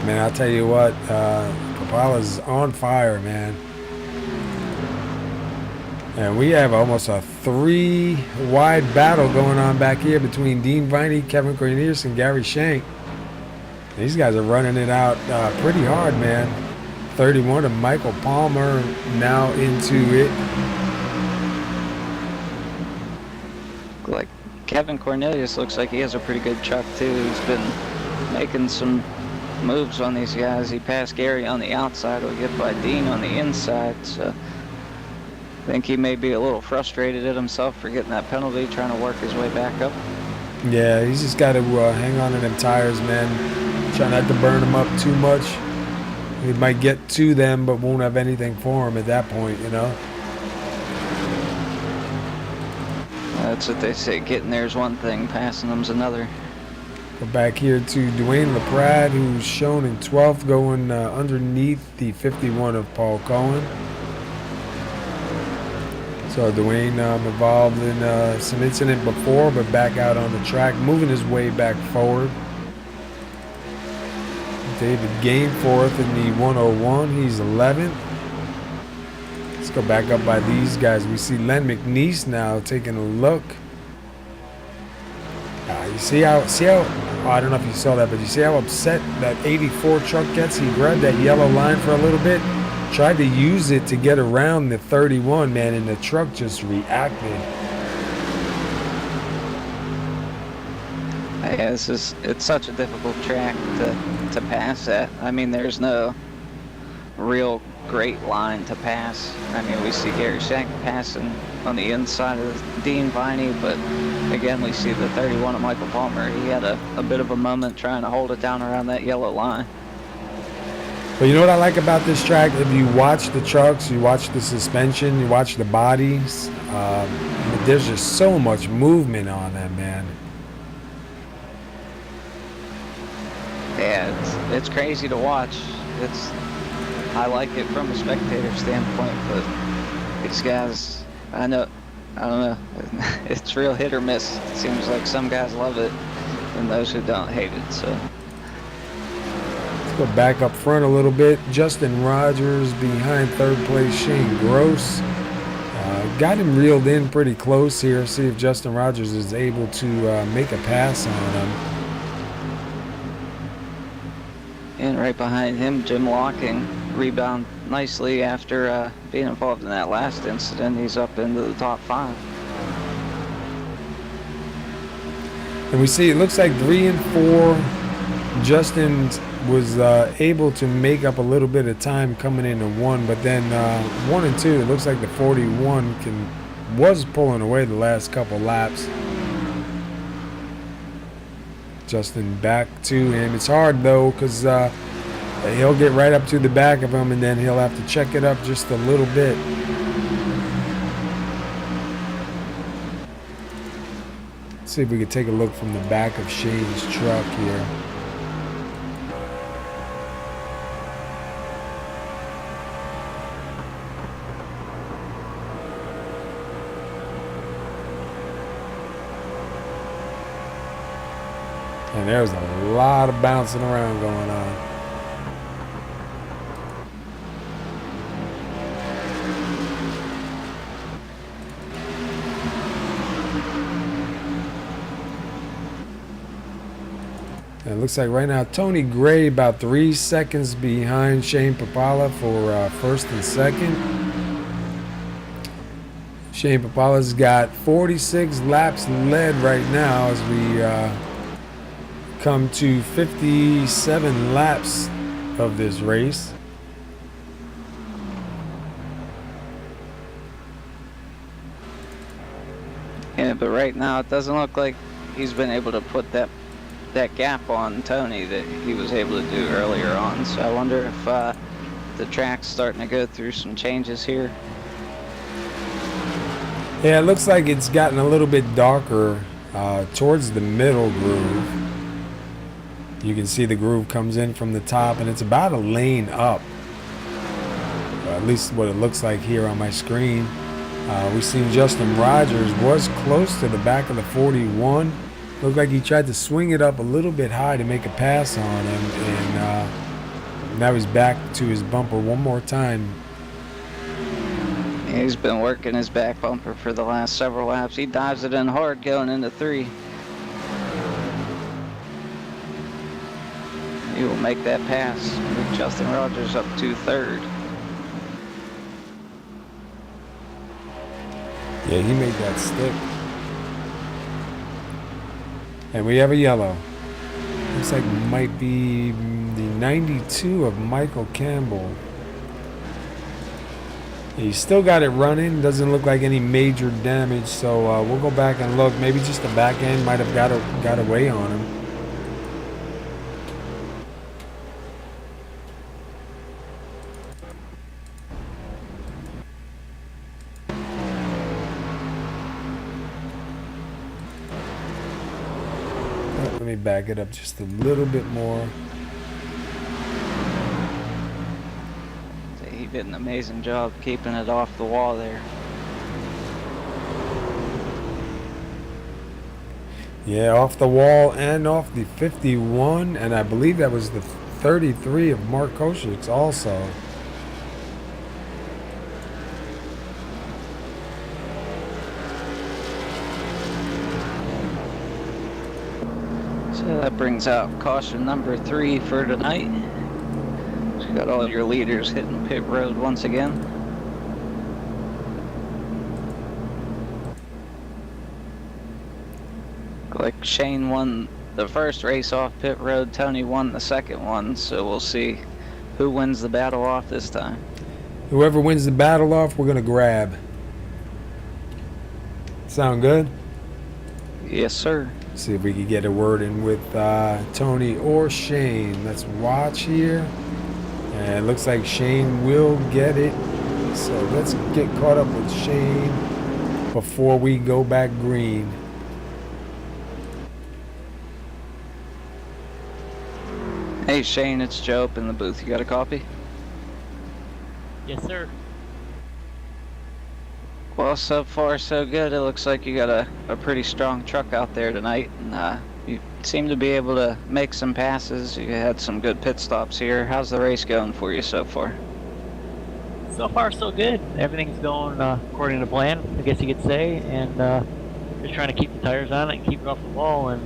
A: Man, I'll tell you what, Papala's on fire, man. And we have almost a 3-wide battle going on back here between Dean Viney, Kevin Cornelius, and Gary Shank. These guys are running it out pretty hard, man. 31 of Michael Palmer now into it.
B: Like Kevin Cornelius looks like he has a pretty good truck too. He's been making some moves on these guys. He passed Gary on the outside. He'll get by Dean on the inside. So I think he may be a little frustrated at himself for getting that penalty, trying to work his way back up.
A: Yeah, he's just got to hang on to them tires, man. Try not to burn them up too much. He might get to them, but won't have anything for him at that point, you know?
B: That's what they say. Getting there's one thing, passing them's another.
A: Go back here to Dwayne LaPrade, who's shown in 12th, going underneath the 51 of Paul Cohen. So Dwayne involved in some incident before, but back out on the track, moving his way back forward. David Gainforth in the 101. He's 11th. Let's go back up by these guys. We see Len McNeese now taking a look. You see how I don't know if you saw that, but you see how upset that 84 truck gets? He grabbed that yellow line for a little bit, tried to use it to get around the 31, man, and the truck just reacted.
B: Yeah, it's such a difficult track to pass at. I mean, there's no real great line to pass. I mean, we see Gary Shank passing on the inside of Dean Viney, but again, we see the 31 of Michael Palmer. He had a bit of a moment trying to hold it down around that yellow line.
A: But you know what I like about this track? If you watch the trucks, you watch the suspension, you watch the bodies, there's just so much movement on them, man.
B: Yeah, it's crazy to watch. I like it from a spectator standpoint, but these guys, I don't know, it's real hit or miss. It seems like some guys love it and those who don't hate it, so.
A: Let's go back up front a little bit. Justin Rogers behind third place Shane Gross. Got him reeled in pretty close here. See if Justin Rogers is able to make a pass on him.
B: And right behind him, Jim Locking rebound nicely after being involved in that last incident. He's up into the top 5.
A: And we see it looks like 3 and 4. Justin was able to make up a little bit of time coming into 1, but then 1 and 2, it looks like the 41 was pulling away the last couple laps. Justin back to him. It's hard though, because he'll get right up to the back of him and then he'll have to check it up just a little bit. Let's see if we can take a look from the back of Shane's truck here. And there's a lot of bouncing around going on. And it looks like right now Tony Gray about 3 seconds behind Shane Papala for first and second. Shane Papala's got 46 laps led right now as we come to 57 laps of this race.
B: Yeah, but right now it doesn't look like he's been able to put that gap on Tony that he was able to do earlier on. So I wonder if the track's starting to go through some changes here.
A: Yeah, it looks like it's gotten a little bit darker towards the middle groove. You can see the groove comes in from the top and it's about a lane up. At least what it looks like here on my screen. We've seen Justin Rogers was close to the back of the 41. Looked like he tried to swing it up a little bit high to make a pass on him, and now he's back to his bumper one more time.
B: He's been working his back bumper for the last several laps. He dives it in hard going into 3. He will make that pass with Justin Rogers up to 3rd.
A: Yeah, he made that stick. And we have a yellow. Looks like it might be the 92 of Michael Campbell. He's still got it running. Doesn't look like any major damage, so we'll go back and look. Maybe just the back end might have got away on him. Let me back it up just a little bit more.
B: He did an amazing job keeping it off the wall there.
A: Yeah, off the wall and off the 51, and I believe that was the 33 of Mark Koshik's also.
B: So that brings out caution number 3 for tonight. Just got all your leaders hitting pit road once again. Like Shane won the first race off pit road, Tony won the second one, so we'll see who wins the battle off this time.
A: Whoever wins the battle off, we're gonna grab. Sound good?
B: Yes, sir.
A: See if we can get a word in with Tony or Shane. Let's watch here. And it looks like Shane will get it. So let's get caught up with Shane before we go back green.
B: Hey Shane, it's Joe up in the booth. You got a copy?
D: Yes, sir.
B: Well, so far so good. It looks like you got a pretty strong truck out there tonight, and you seem to be able to make some passes. You had some good pit stops here. How's the race going for you so far?
D: So far, so good. Everything's going according to plan, I guess you could say, and just trying to keep the tires on it and keep it off the wall and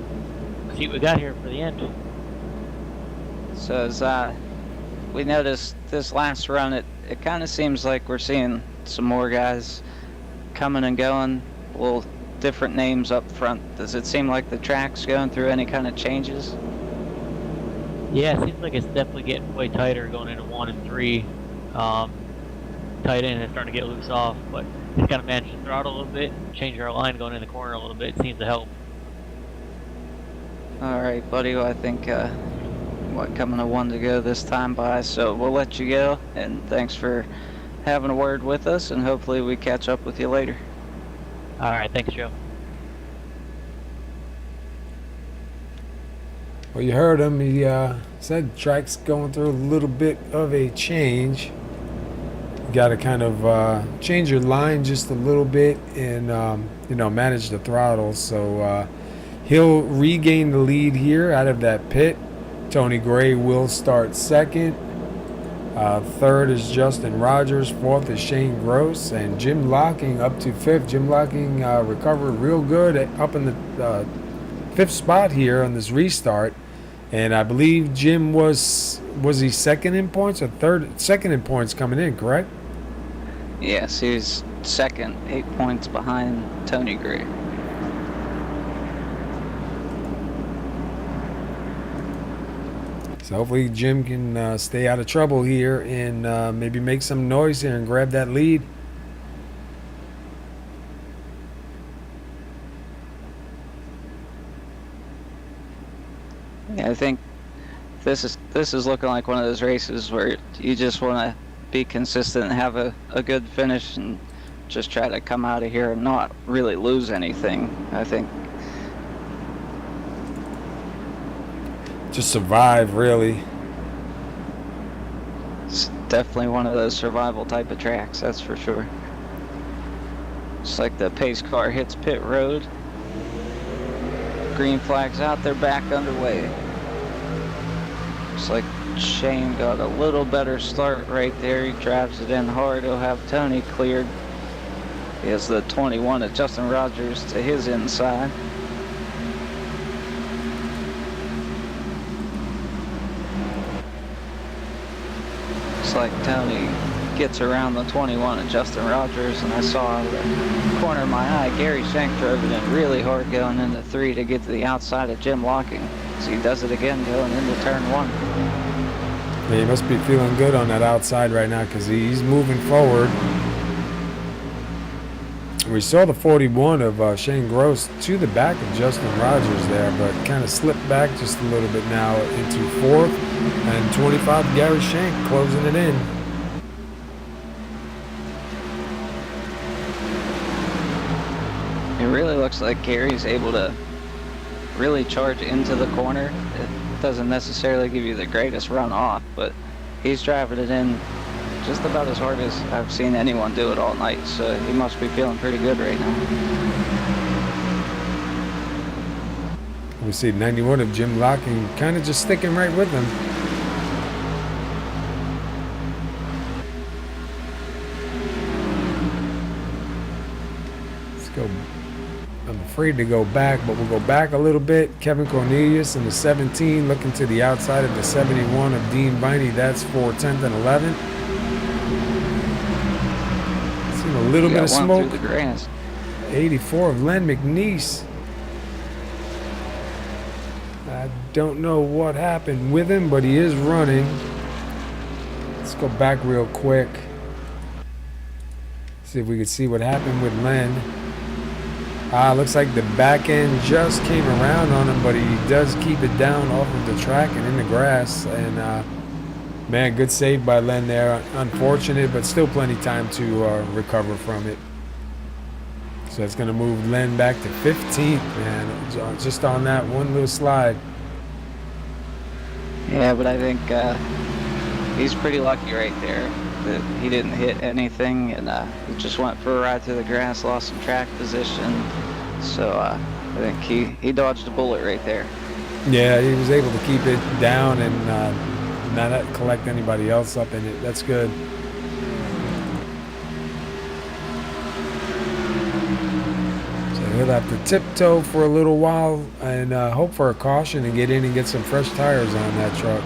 D: see what we got here for the end.
B: So as we noticed this last run, it kind of seems like we're seeing some more guys coming and going, little different names up front. Does it seem like the track's going through any kind of changes?
D: Yeah, it seems like it's definitely getting way tighter going into 1 and 3. Tight end and starting to get loose off, but just kind of managed to throttle a little bit, change our line going in the corner a little bit. It seems to help.
B: All right, buddy. Well, I think coming to 1 to go this time by, so we'll let you go. And thanks for having a word with us, and hopefully we catch up with you later.
D: All right, thanks, Joe.
A: Well, you heard him. He said track's going through a little bit of a change. You got to kind of change your line just a little bit and, manage the throttle. So he'll regain the lead here out of that pit. Tony Gray will start second. Third is Justin Rogers. Fourth is Shane Gross. And Jim Locking up to fifth. Jim Locking recovered real good up in the fifth spot here on this restart. And I believe Jim was he second in points or second in points coming in, correct?
B: Yes, he's second, 8 points behind Tony Gray.
A: So hopefully Jim can stay out of trouble here and maybe make some noise here and grab that lead.
B: Yeah, I think this is looking like one of those races where you just want to be consistent and have a good finish and just try to come out of here and not really lose anything. I think
A: Just survive, really.
B: it's definitely one of those survival type of tracks, that's for sure. It's like the pace car hits pit road. Green flag's out, they're back underway. Looks like Shane got a little better start right there. He drives it in hard. He'll have Tony cleared. He has the 21 of Justin Rogers to his inside. Looks like Tony gets around the 21 of Justin Rogers, and I saw out of the corner of my eye, Gary Shank drove it in really hard going into 3 to get to the outside of Jim Locking. So he does it again going into turn 1.
A: Yeah, he must be feeling good on that outside right now because he's moving forward. We saw the 41 of Shane Gross to the back of Justin Rogers there, but kind of slipped back just a little bit now into 4th. And 25 Gary Shank closing it in.
B: It really looks like Gary's able to really charge into the corner. It doesn't necessarily give you the greatest run off, but he's driving it in just about as hard as I've seen anyone do it all night, so he must be feeling pretty good right now.
A: We see 91 of Jim Locking kind of just sticking right with him. Let's go. I'm afraid to go back, but we'll go back a little bit. Kevin Cornelius in the 17 looking to the outside of the 71 of Dean Viney. That's for 10th and 11th. Seen a little bit of smoke.
B: Through the grass.
A: 84 of Len McNeese. I don't know what happened with him, but he is running. Let's go back real quick. See if we can see what happened with Len. Looks like the back end just came around on him, but he does keep it down off of the track and in the grass. And Man, good save by Len there. Unfortunate, but still plenty time to recover from it. So it's going to move Len back to 15th, man. Just on that one little slide.
B: Yeah, but I think he's pretty lucky right there that he didn't hit anything, and he just went for a ride through the grass, lost some track position. So I think he dodged a bullet right there.
A: Yeah, he was able to keep it down and not collect anybody else up in it. That's good. So he'll have to tiptoe for a little while and hope for a caution and get in and get some fresh tires on that truck.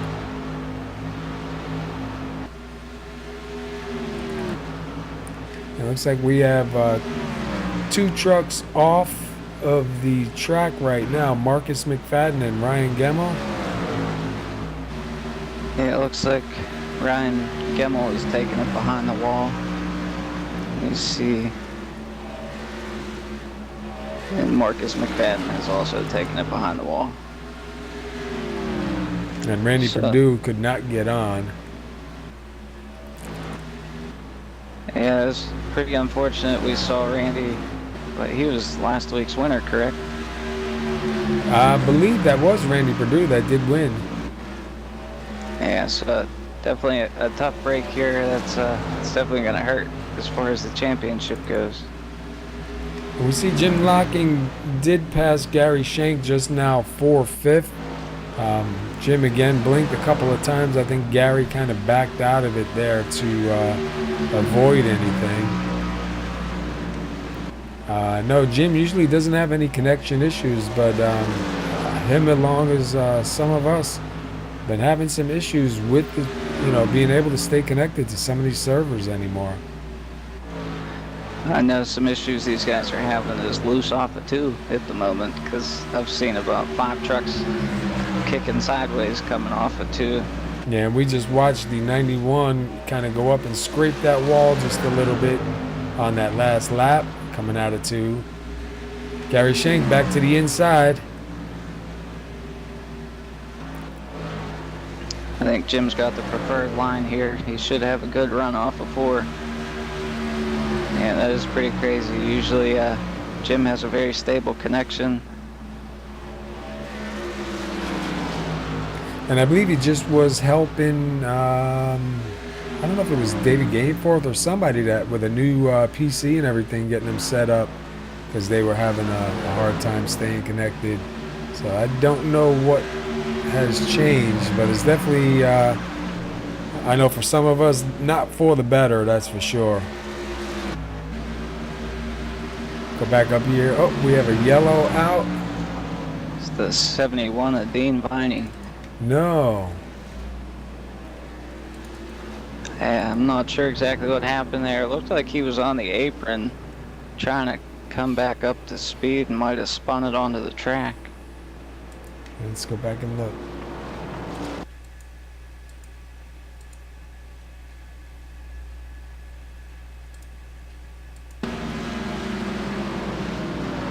A: It looks like we have 2 trucks off of the track right now. Marcus McFadden and Ryan Gemmel.
B: Yeah, it looks like Ryan Gemmel is taking it behind the wall. Let me see. And Marcus McFadden has also taken it behind the wall.
A: And Randy Perdue could not get on.
B: Yeah, it's pretty unfortunate we saw Randy, but he was last week's winner, correct?
A: I believe that was Randy Perdue that did win.
B: Yeah, so definitely a tough break here. That's it's definitely going to hurt as far as the championship goes.
A: We see Jim Locking did pass Gary Shank just now for 5th. Jim again blinked a couple of times. I think Gary kind of backed out of it there to avoid anything. No, Jim usually doesn't have any connection issues, but him along as some of us been having some issues with the, being able to stay connected to some of these servers anymore.
B: I know some issues these guys are having is loose off of 2 at the moment, because I've seen about 5 trucks kicking sideways coming off of 2.
A: Yeah, and we just watched the 91 kind of go up and scrape that wall just a little bit on that last lap coming out of 2. Gary Shank back to the inside.
B: I think Jim's got the preferred line here. He should have a good run off of 4. Yeah, that is pretty crazy. Usually Jim has a very stable connection.
A: And I believe he just was helping, I don't know if it was David Gainforth or somebody that with a new PC and everything, getting them set up because they were having a hard time staying connected. So I don't know what has changed, but it's definitely, I know for some of us, not for the better, that's for sure. Go back up here. Oh, we have a yellow out.
B: It's the 71 of Dean Viney.
A: No.
B: Yeah, I'm not sure exactly what happened there. It looked like he was on the apron trying to come back up to speed and might have spun it onto the track.
A: Let's go back and look.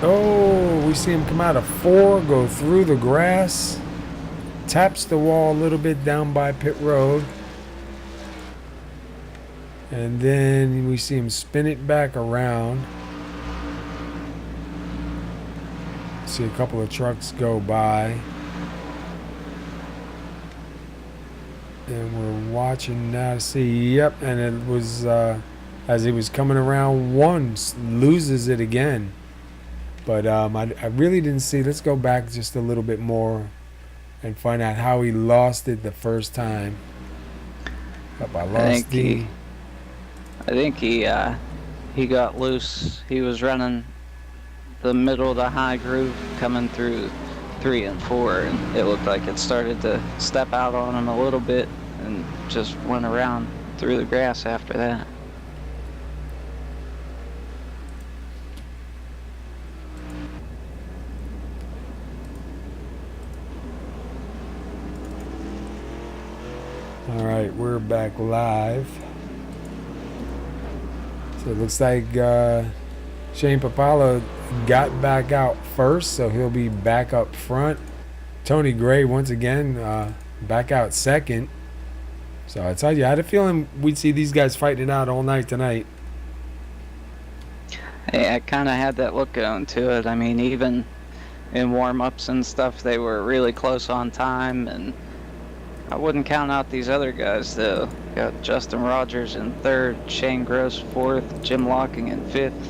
A: Oh, we see him come out of 4, go through the grass, taps the wall a little bit down by pit road, and then we see him spin it back around. See a couple of trucks go by, and we're watching now to see. Yep, and it was as he was coming around, 1 loses it again. But I really didn't see. Let's go back just a little bit more and find out how he lost it the first time. Up, I
B: think he got loose. He was running the middle of the high groove coming through 3 and 4, and it looked like it started to step out on him a little bit and just went around through the grass after that.
A: All right, we're back live. So it looks like Shane Papala got back out first, so he'll be back up front. Tony Gray once again back out second. So I told you, I had a feeling we'd see these guys fighting it out all night tonight.
B: Hey, I kind of had that look going to it. I mean, even in warm-ups and stuff, they were really close on time, and I wouldn't count out these other guys, though. Got Justin Rogers in third, Shane Gross fourth, Jim Locking in fifth,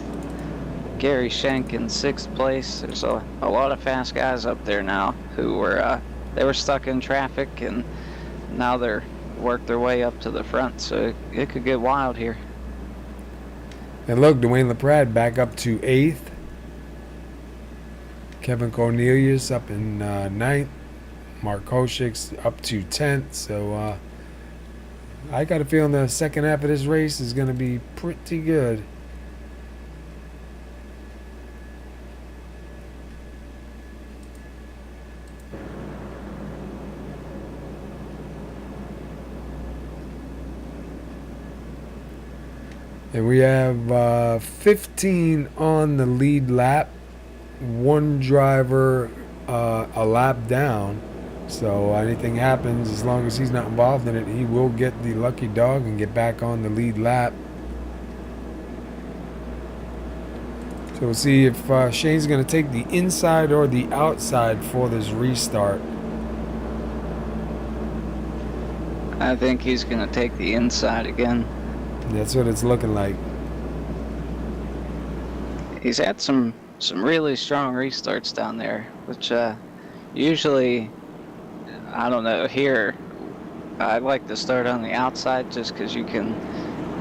B: Gary Schenk in sixth place. There's a lot of fast guys up there now who were they were stuck in traffic, and now they're worked their way up to the front, so it could get wild here.
A: And look, Dwayne LaPrade back up to 8th. Kevin Cornelius up in 9th. Mark Koshik's up to 10th. So I got a feeling the second half of this race is going to be pretty good. And we have 15 on the lead lap. One driver a lap down. So anything happens, as long as he's not involved in it, he will get the lucky dog and get back on the lead lap. So we'll see if Shane's going to take the inside or the outside for this restart.
B: I think he's going to take the inside again.
A: That's what it's looking like.
B: He's had some really strong restarts down there, which usually, I don't know, here I like to start on the outside just because you can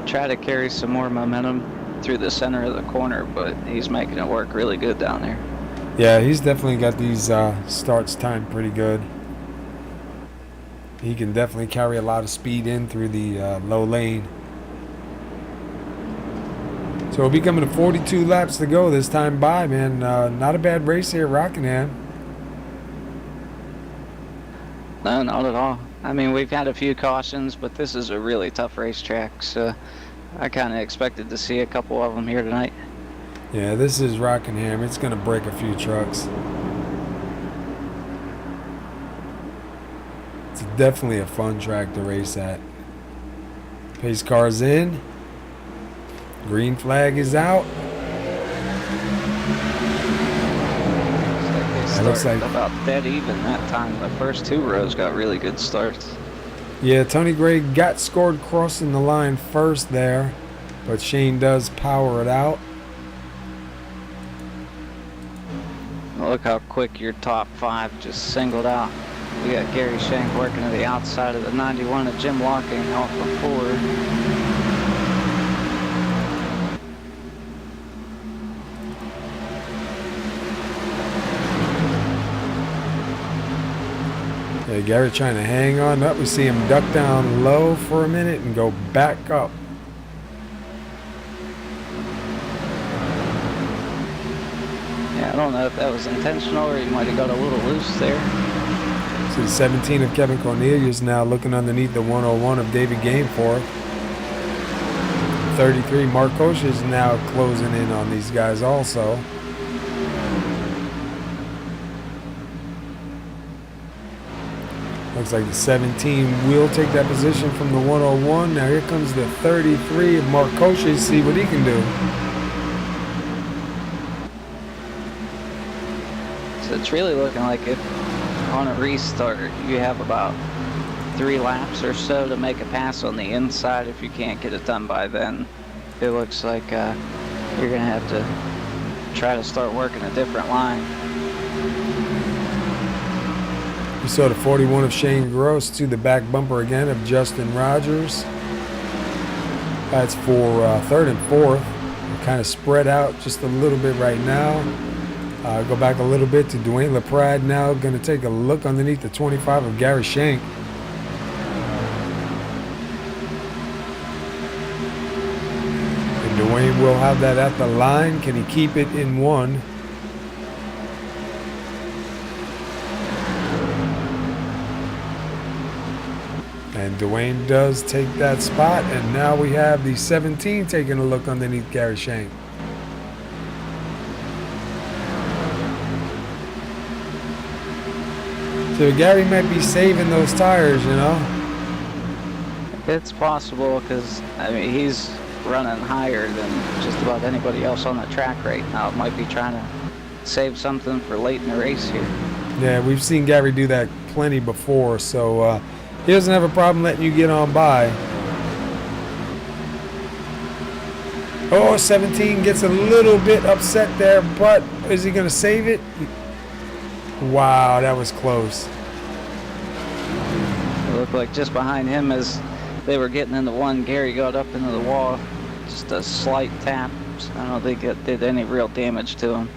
B: try to carry some more momentum through the center of the corner, but he's making it work really good down there.
A: Yeah, he's definitely got these starts timed pretty good. He can definitely carry a lot of speed in through the low lane. So we'll be coming to 42 laps to go this time by, man. Not a bad race here at Rockingham.
B: No, not at all. I mean, we've had a few cautions, but this is a really tough racetrack, so I kind of expected to see a couple of them here tonight.
A: Yeah, this is Rockingham. It's going to break a few trucks. It's definitely a fun track to race at. Pace car's in. Green flag is out.
B: It looks like about dead even that time. The first two rows got really good starts.
A: Yeah, Tony Gray got scored crossing the line first there, but Shane does power it out.
B: Look how quick your top five just singled out. We got Gary Schenk working to the outside of the 91 of Jim Locking off of Ford.
A: Yeah, Gary trying to hang on up. We see him duck down low for a minute and go back up.
B: Yeah, I don't know if that was intentional or he might have got a little loose there.
A: So 17 of Kevin Cornelius now looking underneath the 101 of David Gameforth. 33, Mark Kosha is now closing in on these guys also. Looks like the 17 will take that position from the 101. Now here comes the 33 of Mark Kosha. See what he can do.
B: So it's really looking like if on a restart you have about 3 laps or so to make a pass on the inside. If you can't get it done by then, it looks like you're going to have to try to start working a different line.
A: You saw the 41 of Shane Gross to the back bumper again of Justin Rogers. That's for third and fourth. We're kind of spread out just a little bit right now. Go back a little bit to Dwayne LaPrade now. Going to take a look underneath the 25 of Gary Schenk. And Dwayne will have that at the line. Can he keep it in one? And Dwayne does take that spot, and now we have the 17 taking a look underneath Gary Schenk. So Gary might be saving those tires, you know.
B: It's possible because, I mean, he's running higher than just about anybody else on the track right now. It might be trying to save something for late in the race here.
A: Yeah, we've seen Gary do that plenty before, so he doesn't have a problem letting you get on by. Oh, 17 gets a little bit upset there, but is he going to save it? Wow, that was close.
B: It looked like just behind him as they were getting into one, Gary got up into the wall. Just a slight tap. So I don't think it did any real damage to him.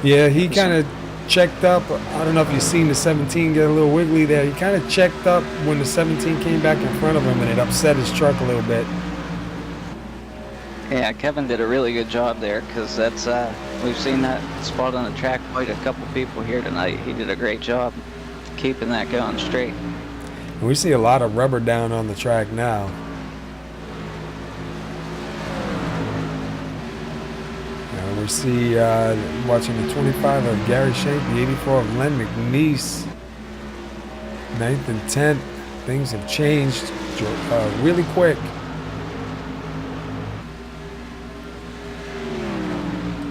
A: Yeah, he kind of checked up. I don't know if you've seen the 17 get a little wiggly there. He kind of checked up when the 17 came back in front of him, and it upset his truck a little bit.
B: Yeah, Kevin did a really good job there because that's we've seen that spot on the track quite a couple people here tonight. He did a great job keeping that going straight.
A: And we see a lot of rubber down on the track now. We see watching the 25 of Gary Shank, the 84 of Len McNeese. 9th and 10th, things have changed really quick.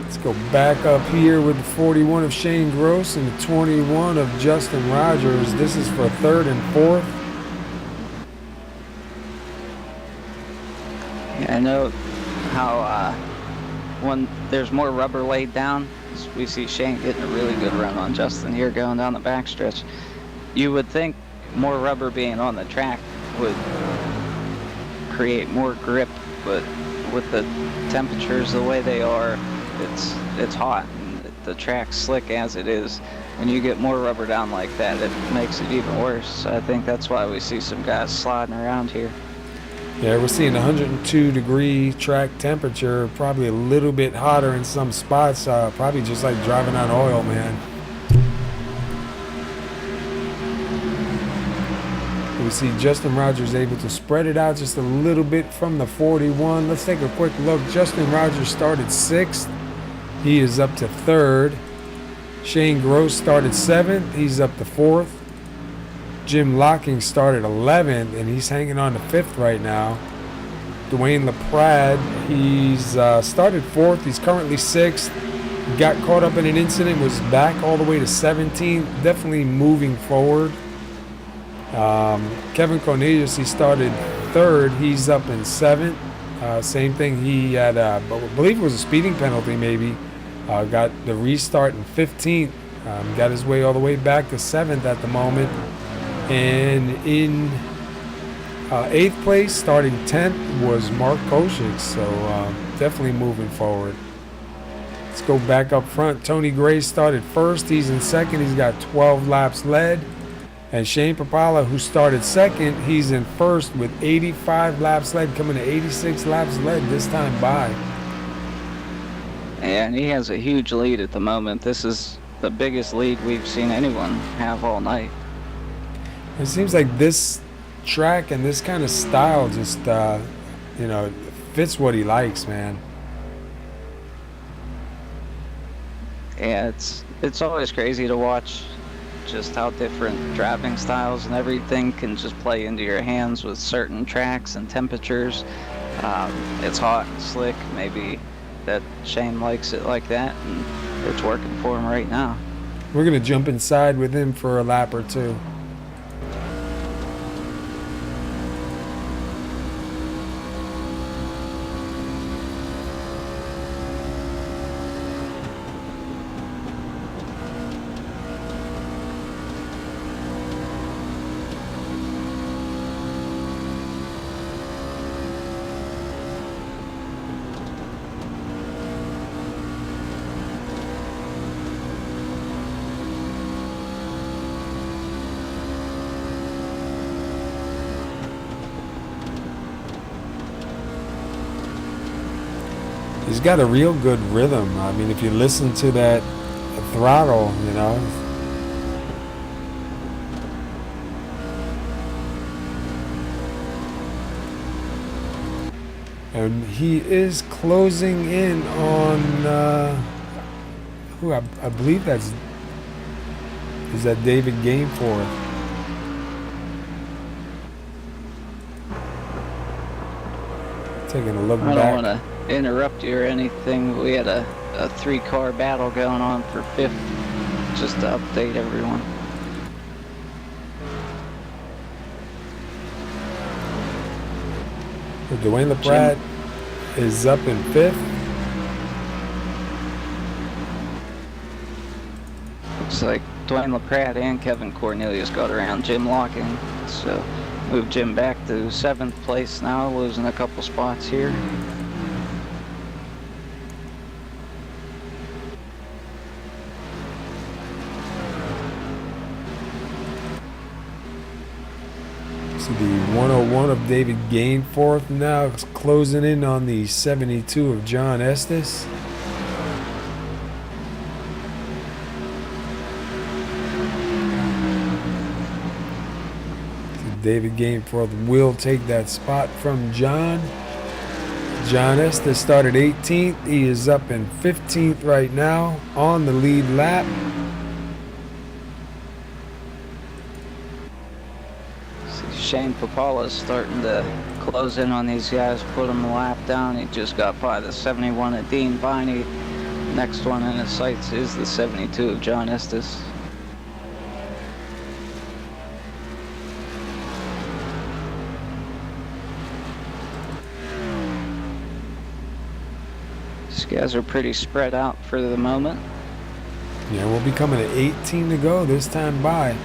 A: Let's go back up here with the 41 of Shane Gross and the 21 of Justin Rogers. This is for 3rd and 4th.
B: Yeah, I know how when there's more rubber laid down, we see Shane getting a really good run on Justin here going down the backstretch. You would think more rubber being on the track would create more grip, but with the temperatures the way they are, it's hot and the track's slick as it is. When you get more rubber down like that, it makes it even worse. I think that's why we see some guys sliding around here.
A: Yeah, we're seeing 102-degree track temperature, probably a little bit hotter in some spots, probably just like driving on oil, man. We see Justin Rogers able to spread it out just a little bit from the 41. Let's take a quick look. Justin Rogers started 6th. He is up to 3rd. Shane Gross started 7th. He's up to 4th. Jim Locking started 11th, and he's hanging on to 5th right now. Dwayne LaPrade, he's started 4th. He's currently 6th. Got caught up in an incident, was back all the way to 17th. Definitely moving forward. Kevin Cornelius, he started 3rd. He's up in 7th. Same thing. He had, I believe it was a speeding penalty maybe. Got the restart in 15th. Got his way all the way back to 7th at the moment. And in 8th place, starting 10th, was Mark Koshik. So definitely moving forward. Let's go back up front. Tony Gray started 1st. He's in 2nd. He's got 12 laps led. And Shane Papala, who started 2nd, he's in 1st with 85 laps led, coming to 86 laps led this time by.
B: And he has a huge lead at the moment. This is the biggest lead we've seen anyone have all night.
A: It seems like this track and this kind of style just, fits what he likes, man.
B: Yeah, it's always crazy to watch just how different driving styles and everything can just play into your hands with certain tracks and temperatures. It's hot and slick. Maybe that Shane likes it like that, and it's working for him right now.
A: We're going to jump inside with him for a lap or two. He's got a real good rhythm. I mean, if you listen to that throttle, And he is closing in on, I believe is that David Gameforth. Taking a look
B: I don't
A: back.
B: want to interrupt you or anything. We had a 3-car battle going on for 5th, just to update everyone.
A: Dwayne LaPratt is up in 5th.
B: Looks like Dwayne LaPratt and Kevin Cornelius got around Jim Locking, so moved Jim back to 7th place now, losing a couple spots here.
A: See the 101 of David Gainforth now closing in on the 72 of John Estes. David Gainforth will take that spot from John. John Estes started 18th. He is up in 15th right now on the lead lap.
B: See Shane Papala's starting to close in on these guys, put him a lap down. He just got by the 71 of Dean Viney. Next one in his sights is the 72 of John Estes. These guys are pretty spread out for the moment.
A: Yeah, we'll be coming to 18 to go this time by.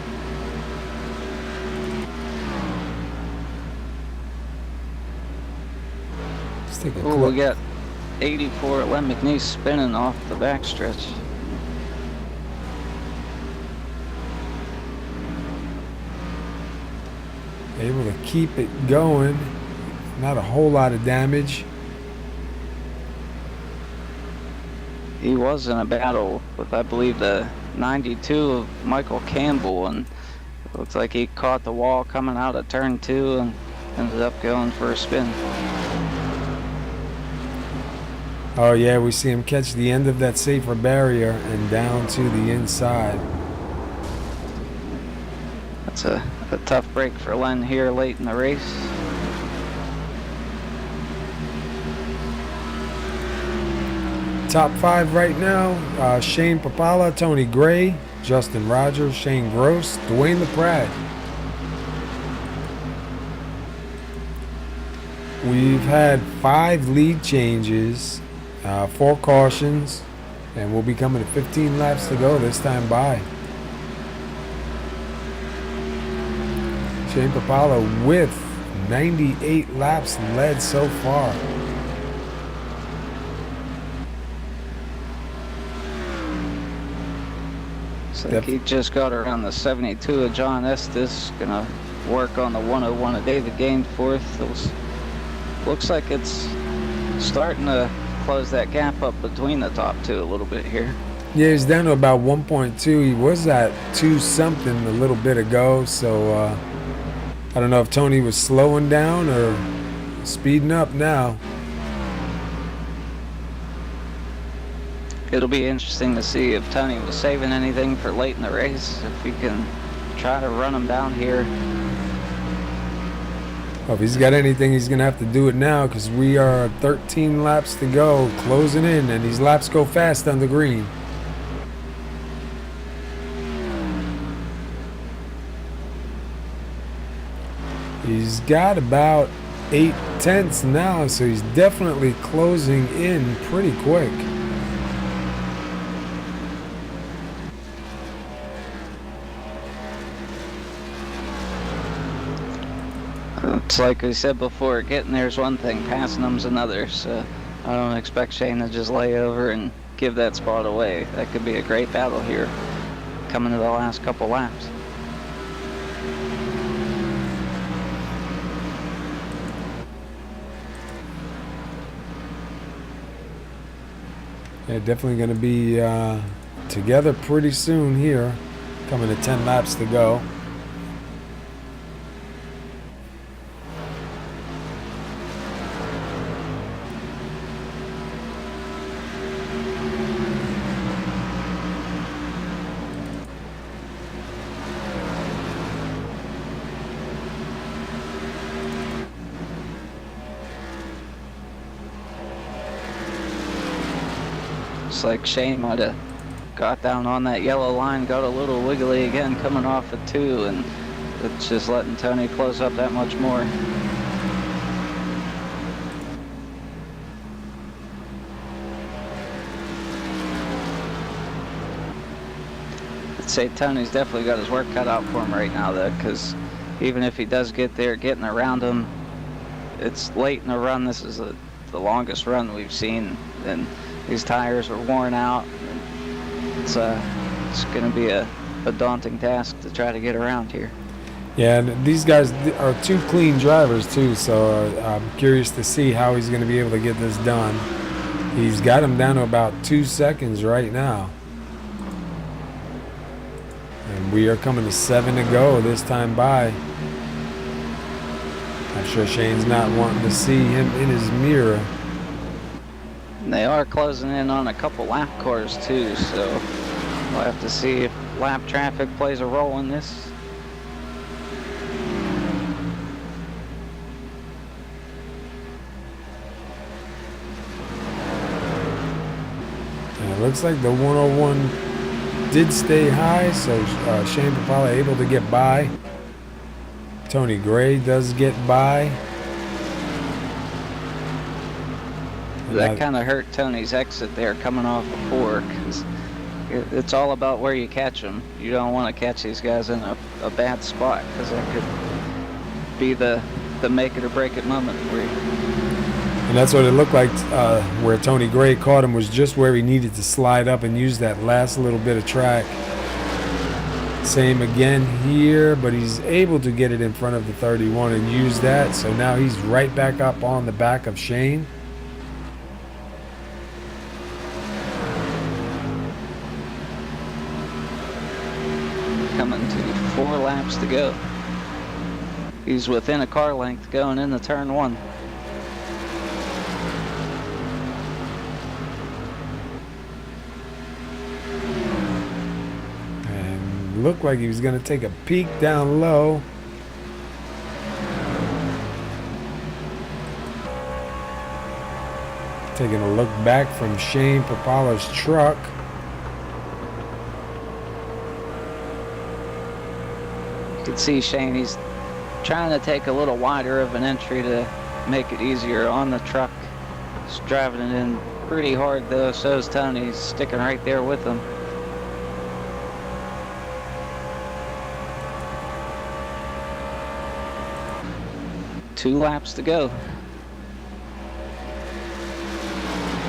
A: Let's take a
B: Oh,
A: look.
B: we got 84 at Len McNeese spinning off the backstretch.
A: Able to keep it going. Not a whole lot of damage.
B: He was in a battle with, I believe, the 92 of Michael Campbell, and it looks like he caught the wall coming out of turn 2 and ended up going for a spin.
A: Oh yeah, we see him catch the end of that safer barrier and down to the inside.
B: That's a tough break for Len here late in the race.
A: Top 5 right now, Shane Papala, Tony Gray, Justin Rogers, Shane Gross, Dwayne LaPratt. We've had 5 lead changes, 4 cautions, and we'll be coming to 15 laps to go this time by. Shane Papala with 98 laps led so far.
B: So he just got around the 72 of John Estes. Gonna work on the 101 of David Gainforth. Looks like it's starting to close that gap up between the top 2 a little bit here.
A: Yeah, he's down to about 1.2. He was at 2 something a little bit ago, so I don't know if Tony was slowing down or speeding up now.
B: It'll be interesting to see if Tony was saving anything for late in the race, if we can try to run him down here.
A: Well, if he's got anything, he's going to have to do it now because we are 13 laps to go, closing in, and these laps go fast on the green. He's got about 8 tenths now, so he's definitely closing in pretty quick.
B: It's like we said before, getting there's one thing, passing them's another, so I don't expect Shane to just lay over and give that spot away. That could be a great battle here coming to the last couple laps.
A: Yeah, definitely going to be together pretty soon here, coming to 10 laps to go.
B: Looks like Shane might have got down on that yellow line, got a little wiggly again coming off at 2, and it's just letting Tony close up that much more. I'd say Tony's definitely got his work cut out for him right now, though, because even if he does get there, getting around him, it's late in the run. This is the longest run we've seen, and these tires are worn out. It's going to be a daunting task to try to get around here.
A: Yeah, and these guys are 2 clean drivers too, so I'm curious to see how he's going to be able to get this done. He's got him down to about 2 seconds right now. And we are coming to 7 to go this time by. I'm sure Shane's not wanting to see him in his mirror.
B: And they are closing in on a couple lap cars too, so we'll have to see if lap traffic plays a role in this.
A: And it looks like the 101 did stay high, so Shane Papala able to get by. Tony Gray does get by.
B: That kind of hurt Tony's exit there coming off of 4, because it's all about where you catch them. You don't want to catch these guys in a bad spot, because that could be the make it or break it moment for you.
A: And that's what it looked like where Tony Gray caught him, was just where he needed to slide up and use that last little bit of track. Same again here, but he's able to get it in front of the 31 and use that. So now he's right back up on the back of Shane.
B: Coming to 4 laps to go. He's within a car length going into turn 1.
A: Looked like he was going to take a peek down low. Taking a look back from Shane Papala's truck.
B: You can see Shane, he's trying to take a little wider of an entry to make it easier on the truck. He's driving it in pretty hard though, so is Tony. He's sticking right there with him. Two laps to go.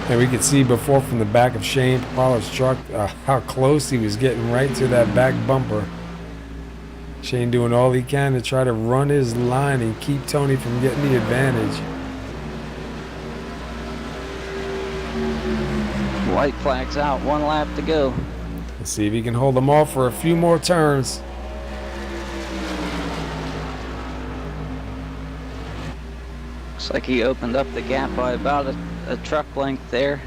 A: And we could see before from the back of Shane Papala's truck how close he was getting right to that back bumper. Shane doing all he can to try to run his line and keep Tony from getting the advantage.
B: White flag's out, 1 lap to go.
A: Let's see if he can hold them off for a few more turns.
B: Looks like he opened up the gap by about a truck length there.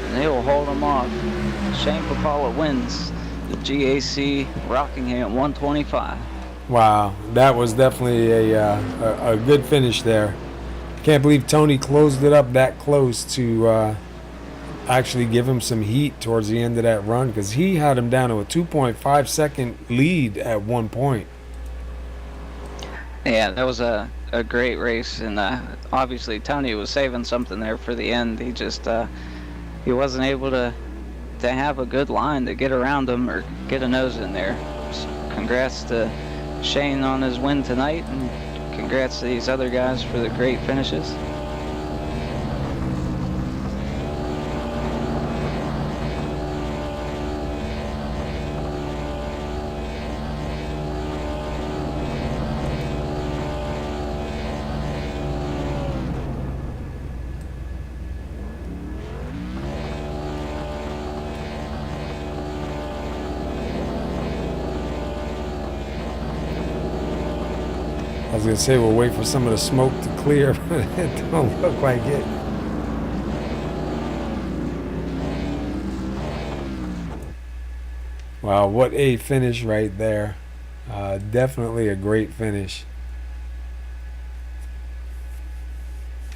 B: And they will hold him off. Shane Papala wins the GAC Rockingham 125.
A: Wow, that was definitely a good finish there. Can't believe Tony closed it up that close to actually give him some heat towards the end of that run, because he had him down to a 2.5 second lead at one point.
B: Yeah, that was a great race, and obviously Tony was saving something there for the end. He just he wasn't able to have a good line to get around him or get a nose in there. So congrats to Shane on his win tonight, and congrats to these other guys for the great finishes.
A: I was gonna say we'll wait for some of the smoke to clear, but it don't look like it. Wow, what a finish right there. Definitely a great finish.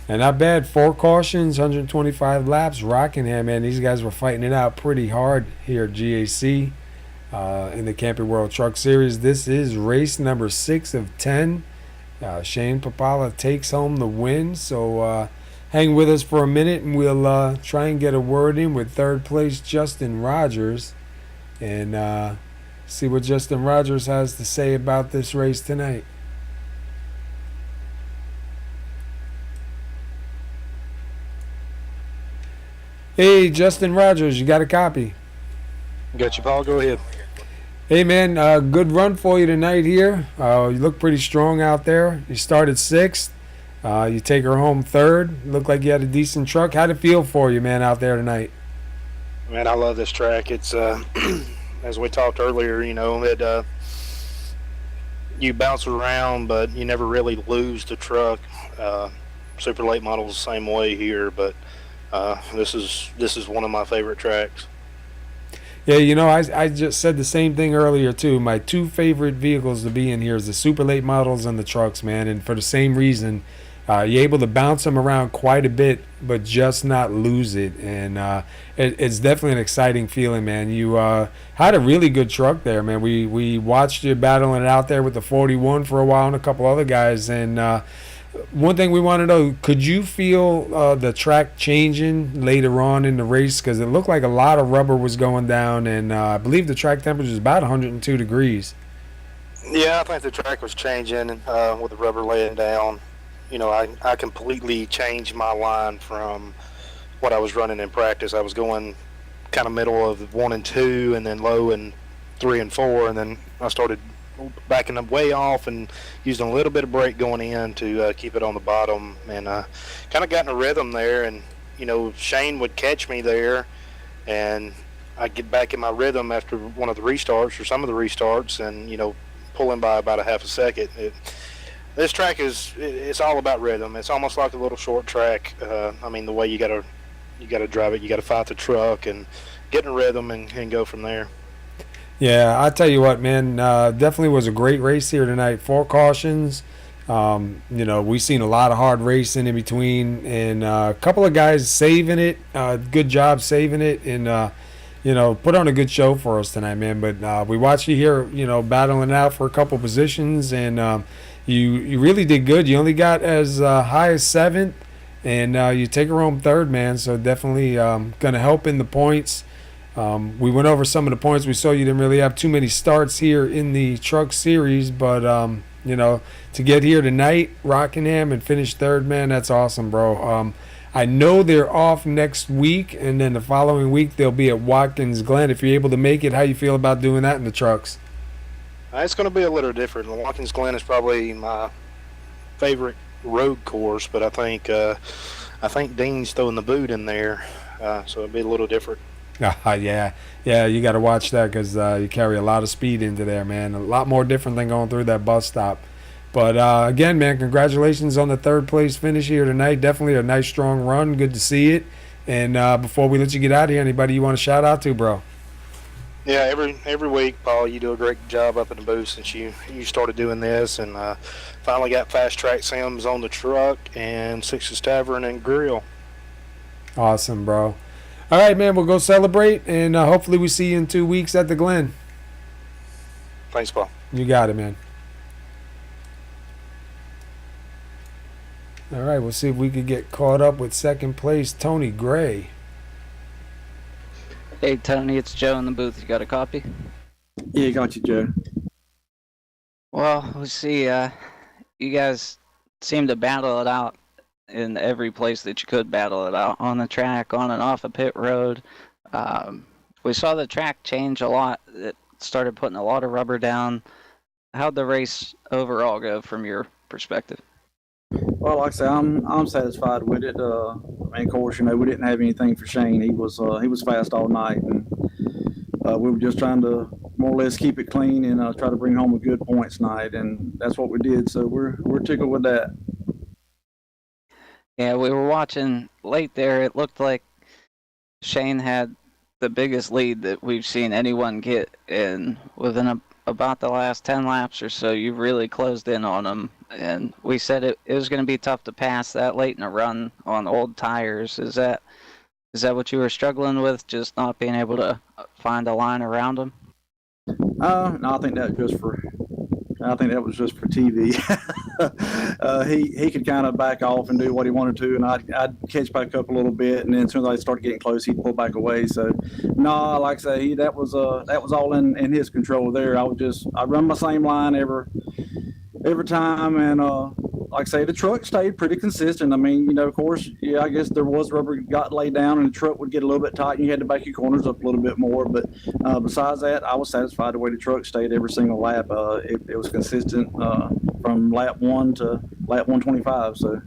A: And not bad. 4 cautions, 125 laps. Rockingham, man, these guys were fighting it out pretty hard here at GAC in the Camping World Truck Series. This is race number 6 of 10. Shane Papala takes home the win. So hang with us for a minute, and we'll try and get a word in with third place Justin Rogers and see what Justin Rogers has to say about this race tonight. Hey, Justin Rogers, you got a copy?
E: Got you, Paul. Go ahead.
A: Hey, man, good run for you tonight here. You look pretty strong out there. You started 6th. You take her home 3rd. Looked like you had a decent truck. How'd it feel for you, man, out there tonight?
E: Man, I love this track. It's, as we talked earlier, you know, that you bounce around, but you never really lose the truck. Super late models the same way here, but this is one of my favorite tracks.
A: Yeah, you know, I just said the same thing earlier too. My 2 favorite vehicles to be in here is the super late models and the trucks, man. And for the same reason, you're able to bounce them around quite a bit, but just not lose it. And it's definitely an exciting feeling, man. You had a really good truck there, man. We watched you battling it out there with the 41 for a while and a couple other guys. And one thing we want to know, could you feel the track changing later on in the race? Because it looked like a lot of rubber was going down, and I believe the track temperature is about 102 degrees.
E: Yeah, I think the track was changing with the rubber laying down. You know, I completely changed my line from what I was running in practice. I was going kind of middle of 1 and 2, and then low in 3 and 4, and then I started backing them way off and using a little bit of brake going in to keep it on the bottom, and kind of got in a rhythm there. And you know, Shane would catch me there, and I'd get back in my rhythm after one of the restarts or some of the restarts, and you know, pulling by about a half a second. This track it's all about rhythm. It's almost like a little short track. I mean, the way you gotta drive it, you gotta fight the truck and get in a rhythm and go from there.
A: Yeah, I tell you what, man, definitely was a great race here tonight. 4 cautions. You know, we've seen a lot of hard racing in between, and a couple of guys saving it. Good job saving it, and you know, put on a good show for us tonight, man. But we watched you here, you know, battling it out for a couple positions, and you really did good. You only got as high as 7th, and you take her home 3rd, man. So definitely going to help in the points. We went over some of the points. We saw you didn't really have too many starts here in the truck series, but you know, to get here tonight, Rockingham, and finish 3rd, man, that's awesome, bro. I know they're off next week, and then the following week they'll be at Watkins Glen. If you're able to make it, how you feel about doing that in the trucks?
E: It's going to be a little different. Watkins Glen is probably my favorite road course, but I think Dean's throwing the boot in there, so it'll be a little different.
A: Yeah, you got to watch that because you carry a lot of speed into there, man. A lot more different than going through that bus stop. But again, man, congratulations on the 3rd place finish here tonight. Definitely a nice, strong run. Good to see it. And before we let you get out of here, anybody you want to shout out to, bro?
E: Yeah, every week, Paul, you do a great job up in the booth since you started doing this, and finally got Fast Track Sims on the truck and Six's Tavern and Grill.
A: Awesome, bro. All right, man, we'll go celebrate, and hopefully we see you in 2 weeks at the Glen.
E: Thanks, Paul.
A: You got it, man. All right, we'll see if we could get caught up with 2nd place, Tony Gray.
B: Hey Tony, it's Joe in the booth. You got a copy?
F: Yeah, got you, Joe.
B: Well, we see you guys seem to battle it out in every place that you could battle it out, on the track, on and off a pit road. We saw the track change a lot. It started putting a lot of rubber down. How'd the race overall go from your perspective?
F: Well, like I say, I'm satisfied with it. And of course, you know, we didn't have anything for Shane. He was fast all night, and we were just trying to more or less keep it clean and try to bring home a good points night, and that's what we did. So we're tickled with that.
B: Yeah, we were watching late there. It looked like Shane had the biggest lead that we've seen anyone get, and within about the last 10 laps or so, you really closed in on him. and we said it was going to be tough to pass that late in a run on old tires. Is that what you were struggling with, just not being able to find a line around them?
F: No, I think that was just for TV. He could kind of back off and do what he wanted to, and I'd catch back up a little bit, and then as soon as I started getting close, he'd pull back away. So, no, like I say, that was all in his control there. I run my same line every time, and like I say, the truck stayed pretty consistent. I mean, of course, yeah, I guess there was rubber got laid down, and the truck would get a little bit tight, and you had to back your corners up a little bit more. But besides that, I was satisfied the way the truck stayed every single lap. It was consistent from lap 1 to lap 125. So,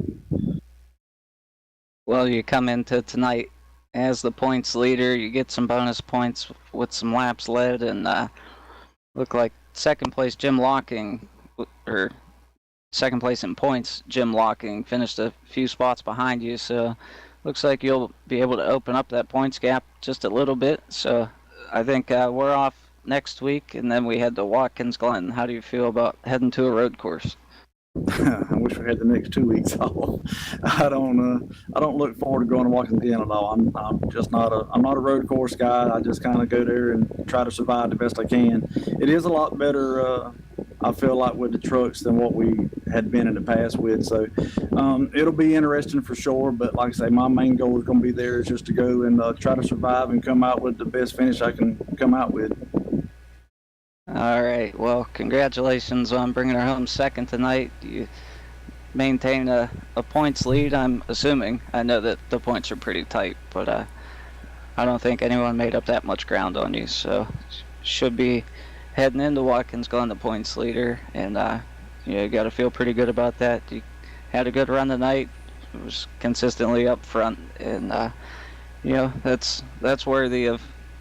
B: Well, you come into tonight as the points leader. You get some bonus points with some laps led, and look like second place Jim Locking, or second place in points, Jim Locking finished a few spots behind you, so looks like you'll be able to open up that points gap just a little bit. So I think we're off next week, and then we head to Watkins Glen. How do you feel about heading to a road course?
F: I wish we had the next 2 weeks off. I don't look forward to going to Watkins Glen at all. I'm just not a road course guy. I just kind of go there and try to survive the best I can. It is a lot better, I feel like, with the trucks than what we had been in the past with. So it'll be interesting for sure. But like I say, my main goal is going to be there is just to go and try to survive and come out with the best finish I can come out with.
B: All right. Well, congratulations on bringing her home second tonight. You maintain a points lead, I'm assuming. I know that the points are pretty tight, but I don't think anyone made up that much ground on you. So should be heading into Watkins Glen the points leader, and you got to feel pretty good about that. You had a good run tonight. It was consistently up front, and that's worthy of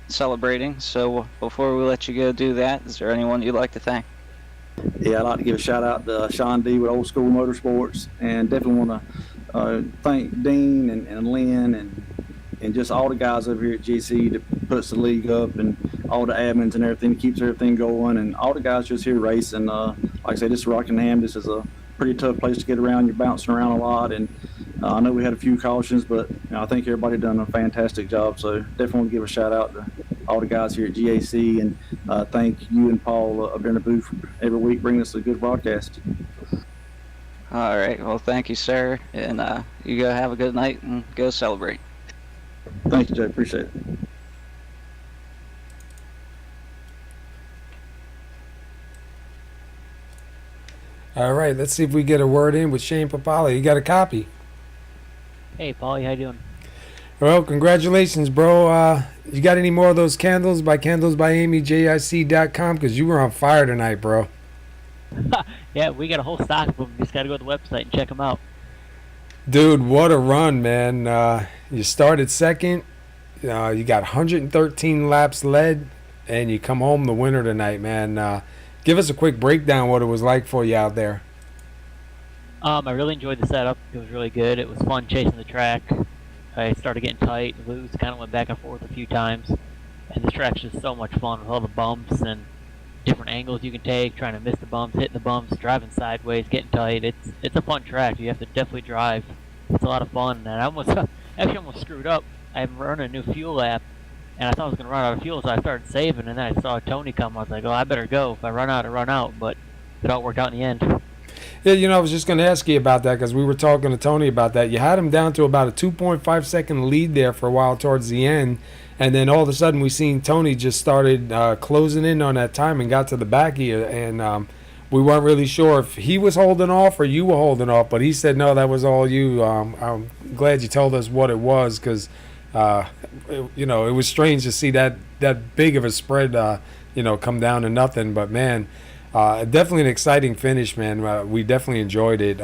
B: celebrating. So before we let you go do that, is there anyone you'd like to thank?
F: Yeah, I'd like to give a shout out to Sean D with Old School Motorsports, and definitely want to thank Dean and Lynn and just all the guys over here at GC that puts the league up, and all the admins and everything, keeps everything going, and all the guys just here racing. Like I say, this is Rockingham. This is a pretty tough place to get around. You're bouncing around a lot, and I know we had a few cautions, but I think everybody done a fantastic job. So definitely want to give a shout out to all the guys here at GAC, and thank you and Paul up there in the booth every week bringing us a good broadcast.
B: All right. Well, thank you, sir, and you go have a good night and go celebrate.
F: Thank you, Jay. Appreciate it.
A: All right, let's see if we get a word in with Shane Papali. You got a copy?
D: Hey, Paulie, how you doing?
A: Well, congratulations, bro. You got any more of those candles by CandlesByAmyJIC.com? Because you were on fire tonight, bro.
D: Yeah, we got a whole stock of them. Just got to go to the website and check them out.
A: Dude, what a run, man. You started second. You got 113 laps led, and you come home the winner tonight, man. Give us a quick breakdown what it was like for you out there.
D: I really enjoyed the setup. It was really good. It was fun chasing the track. I started getting tight, loose, kind of went back and forth a few times. And this track's just so much fun with all the bumps and different angles you can take, trying to miss the bumps, hitting the bumps, driving sideways, getting tight. It's a fun track. You have to definitely drive. It's a lot of fun. And I almost screwed up. I'm running a new fuel lap, and I thought I was going to run out of fuel, so I started saving, and then I saw Tony come. I was like, oh, I better go. If I run out, I run out. But it all worked out in the end.
A: Yeah, I was just going to ask you about that because we were talking to Tony about that. You had him down to about a 2.5 second lead there for a while towards the end, and then all of a sudden we seen Tony just started closing in on that time and got to the back of you, and we weren't really sure if he was holding off or you were holding off, but he said no, that was all you. I'm glad you told us what it was because it was strange to see that big of a spread come down to nothing, but man, definitely an exciting finish, man. We definitely enjoyed it.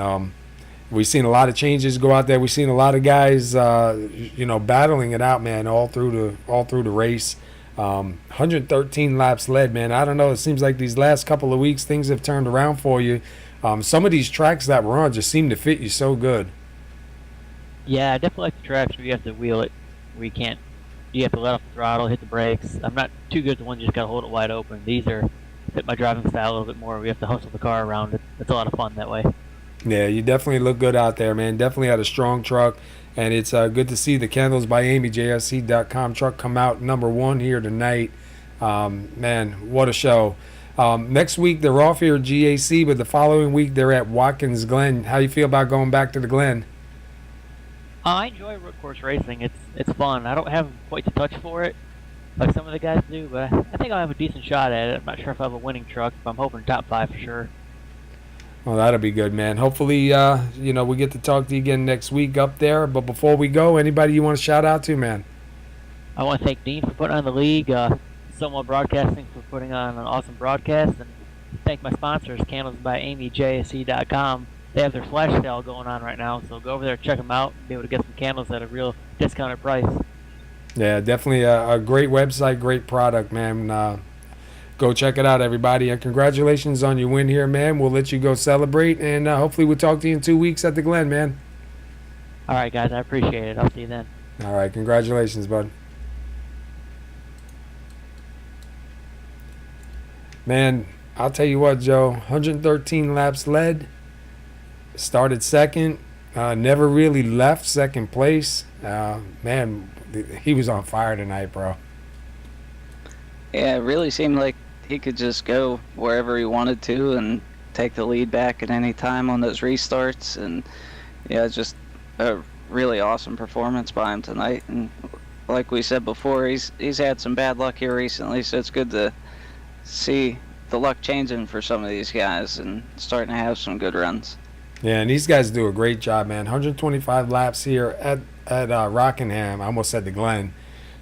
A: We've seen a lot of changes go out there. We've seen a lot of guys, battling it out, man, all through the race. 113 laps led, man. I don't know. It seems like these last couple of weeks things have turned around for you. Some of these tracks that we're on just seem to fit you so good.
D: Yeah, I definitely like the tracks where you have to wheel it. You have to let off the throttle, hit the brakes. I'm not too good at the ones you just got to hold it wide open. These fit my driving style a little bit more. We have to hustle the car around. It's a lot of fun that way.
A: Yeah, you definitely look good out there, man. Definitely had a strong truck. And it's good to see the Candles by Amy, JSC.com truck come out #1 here tonight. Man, what a show. Next week, they're off here at GAC, but the following week, they're at Watkins Glen. How you feel about going back to the Glen?
D: I enjoy road course racing. It's fun. I don't have quite the touch for it like some of the guys do, but I think I'll have a decent shot at it. I'm not sure if I have a winning truck, but I'm hoping top 5 for sure.
A: Well, that'll be good, man. Hopefully, we get to talk to you again next week up there. But before we go, anybody you want to shout out to, man?
D: I want to thank Dean for putting on the league, Somewhat Broadcasting for putting on an awesome broadcast, and thank my sponsors, Candles by Amy, JSC.com. They have their flash sale going on right now, so go over there, check them out, and be able to get some candles at a real discounted price.
A: Yeah, definitely a great website, great product, man. Go check it out, everybody. And congratulations on your win here, man. We'll let you go celebrate, and hopefully we'll talk to you in 2 weeks at the Glen, man.
D: All right, guys, I appreciate it. I'll see you then.
A: All right, congratulations, bud. Man, I'll tell you what, Joe. 113 laps led. Started second. Never really left second place. Man, he was on fire tonight, bro.
B: Yeah, it really seemed like he could just go wherever he wanted to and take the lead back at any time on those restarts. And yeah, just a really awesome performance by him tonight. And like we said before, he's had some bad luck here recently, so it's good to see the luck changing for some of these guys and starting to have some good runs.
A: Yeah, and these guys do a great job, man. 125 laps here at Rockingham. I almost said the Glen.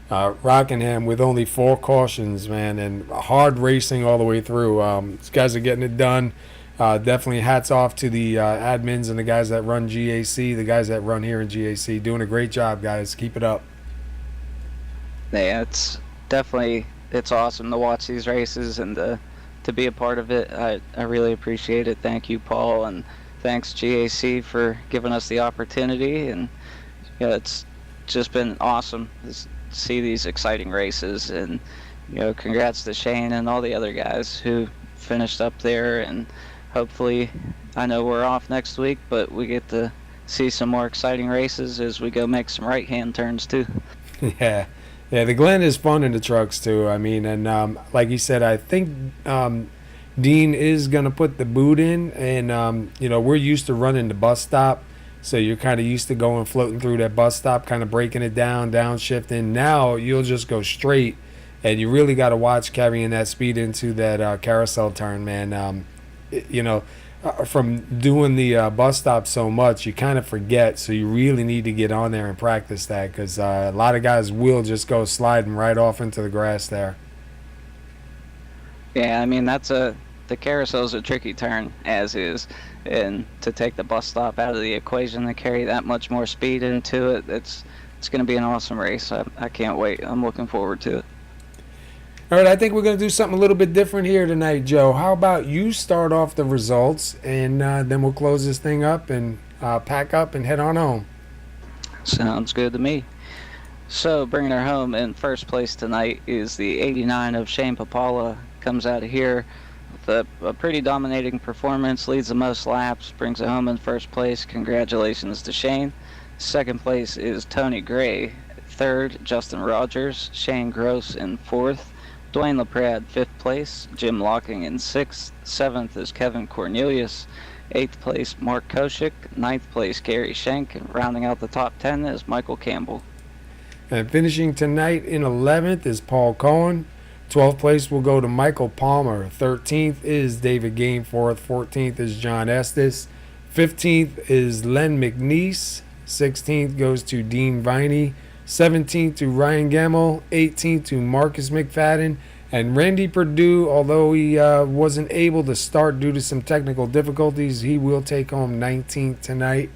A: Rockingham with only 4 cautions, man, and hard racing all the way through. These guys are getting it done. Definitely hats off to the admins and the guys that run GAC, the guys that run here in GAC. Doing a great job, guys. Keep it up.
B: Yeah, it's awesome to watch these races and to be a part of it. I really appreciate it. Thank you, Paul, and thanks GAC for giving us the opportunity. And it's just been awesome to see these exciting races. And congrats to Shane and all the other guys who finished up there. And hopefully, I know we're off next week, but we get to see some more exciting races as we go make some right-hand turns too.
A: Yeah, the Glen is fun in the trucks too. I mean, and like you said, I think Dean is gonna put the boot in, and we're used to running the bus stop, so you're kind of used to floating through that bus stop, kind of breaking it down, downshifting. Now you'll just go straight, and you really got to watch carrying that speed into that carousel turn, man. From doing the bus stop so much, you kind of forget, so you really need to get on there and practice that, because a lot of guys will just go sliding right off into the grass there.
B: Yeah, I mean, the carousel's a tricky turn as is, and to take the bus stop out of the equation to carry that much more speed into it, it's going to be an awesome race. I can't wait. I'm looking forward to it.
A: All right, I think we're going to do something a little bit different here tonight, Joe. How about you start off the results, and then we'll close this thing up and pack up and head on home.
B: Sounds good to me. So, bringing her home in first place tonight is the 89 of Shane Papala. Comes out of here with a pretty dominating performance, leads the most laps, brings it home in first place. Congratulations to Shane. Second place is Tony Gray. Third, Justin Rogers. Shane Gross in fourth. Dwayne LaPrade, 5th place. Jim Locking in 6th. 7th is Kevin Cornelius. 8th place, Mark Koshik. 9th place, Gary Schenk. And rounding out the top 10 is Michael Campbell.
A: And finishing tonight in 11th is Paul Cohen. 12th place will go to Michael Palmer. 13th is David Gainforth. 14th is John Estes. 15th is Len McNeese. 16th goes to Dean Viney. 17th to Ryan Gemmel, 18th to Marcus McFadden, and Randy Perdue, although he wasn't able to start due to some technical difficulties, he will take home 19th tonight.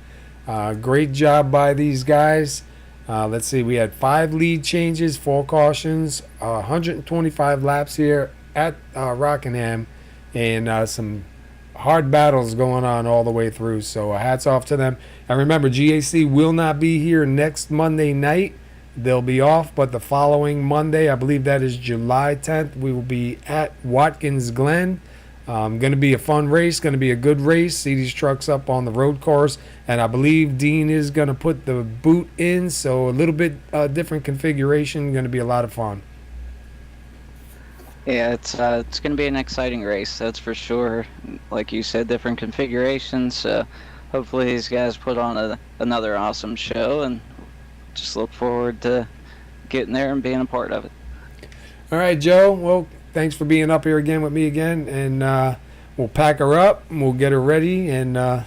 A: Great job by these guys. Let's see, we had 5 lead changes, 4 cautions, 125 laps here at Rockingham, and some hard battles going on all the way through, so hats off to them. And remember, GAC will not be here next Monday night. They'll be off, but the following Monday, I believe that is July 10th, we will be at Watkins Glen. Going to be a fun race, going to be a good race. See these trucks up on the road cars, and I believe Dean is going to put the boot in, so a little bit different configuration. Going to be a lot of fun.
B: Yeah, it's going to be an exciting race, that's for sure. Like you said, different configurations. Hopefully these guys put on another awesome show, and just look forward to getting there and being a part of it.
A: All right, Joe. Well, thanks for being up here again with me again, and we'll pack her up, and we'll get her ready, and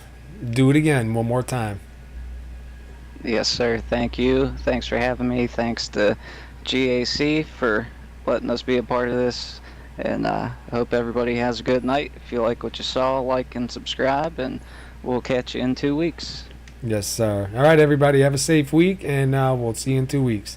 A: do it again one more time.
B: Yes, sir. Thank you. Thanks for having me. Thanks to GAC for letting us be a part of this. And I hope everybody has a good night. If you like what you saw, like and subscribe, and we'll catch you in 2 weeks.
A: Yes, sir. All right, everybody. Have a safe week, and we'll see you in 2 weeks.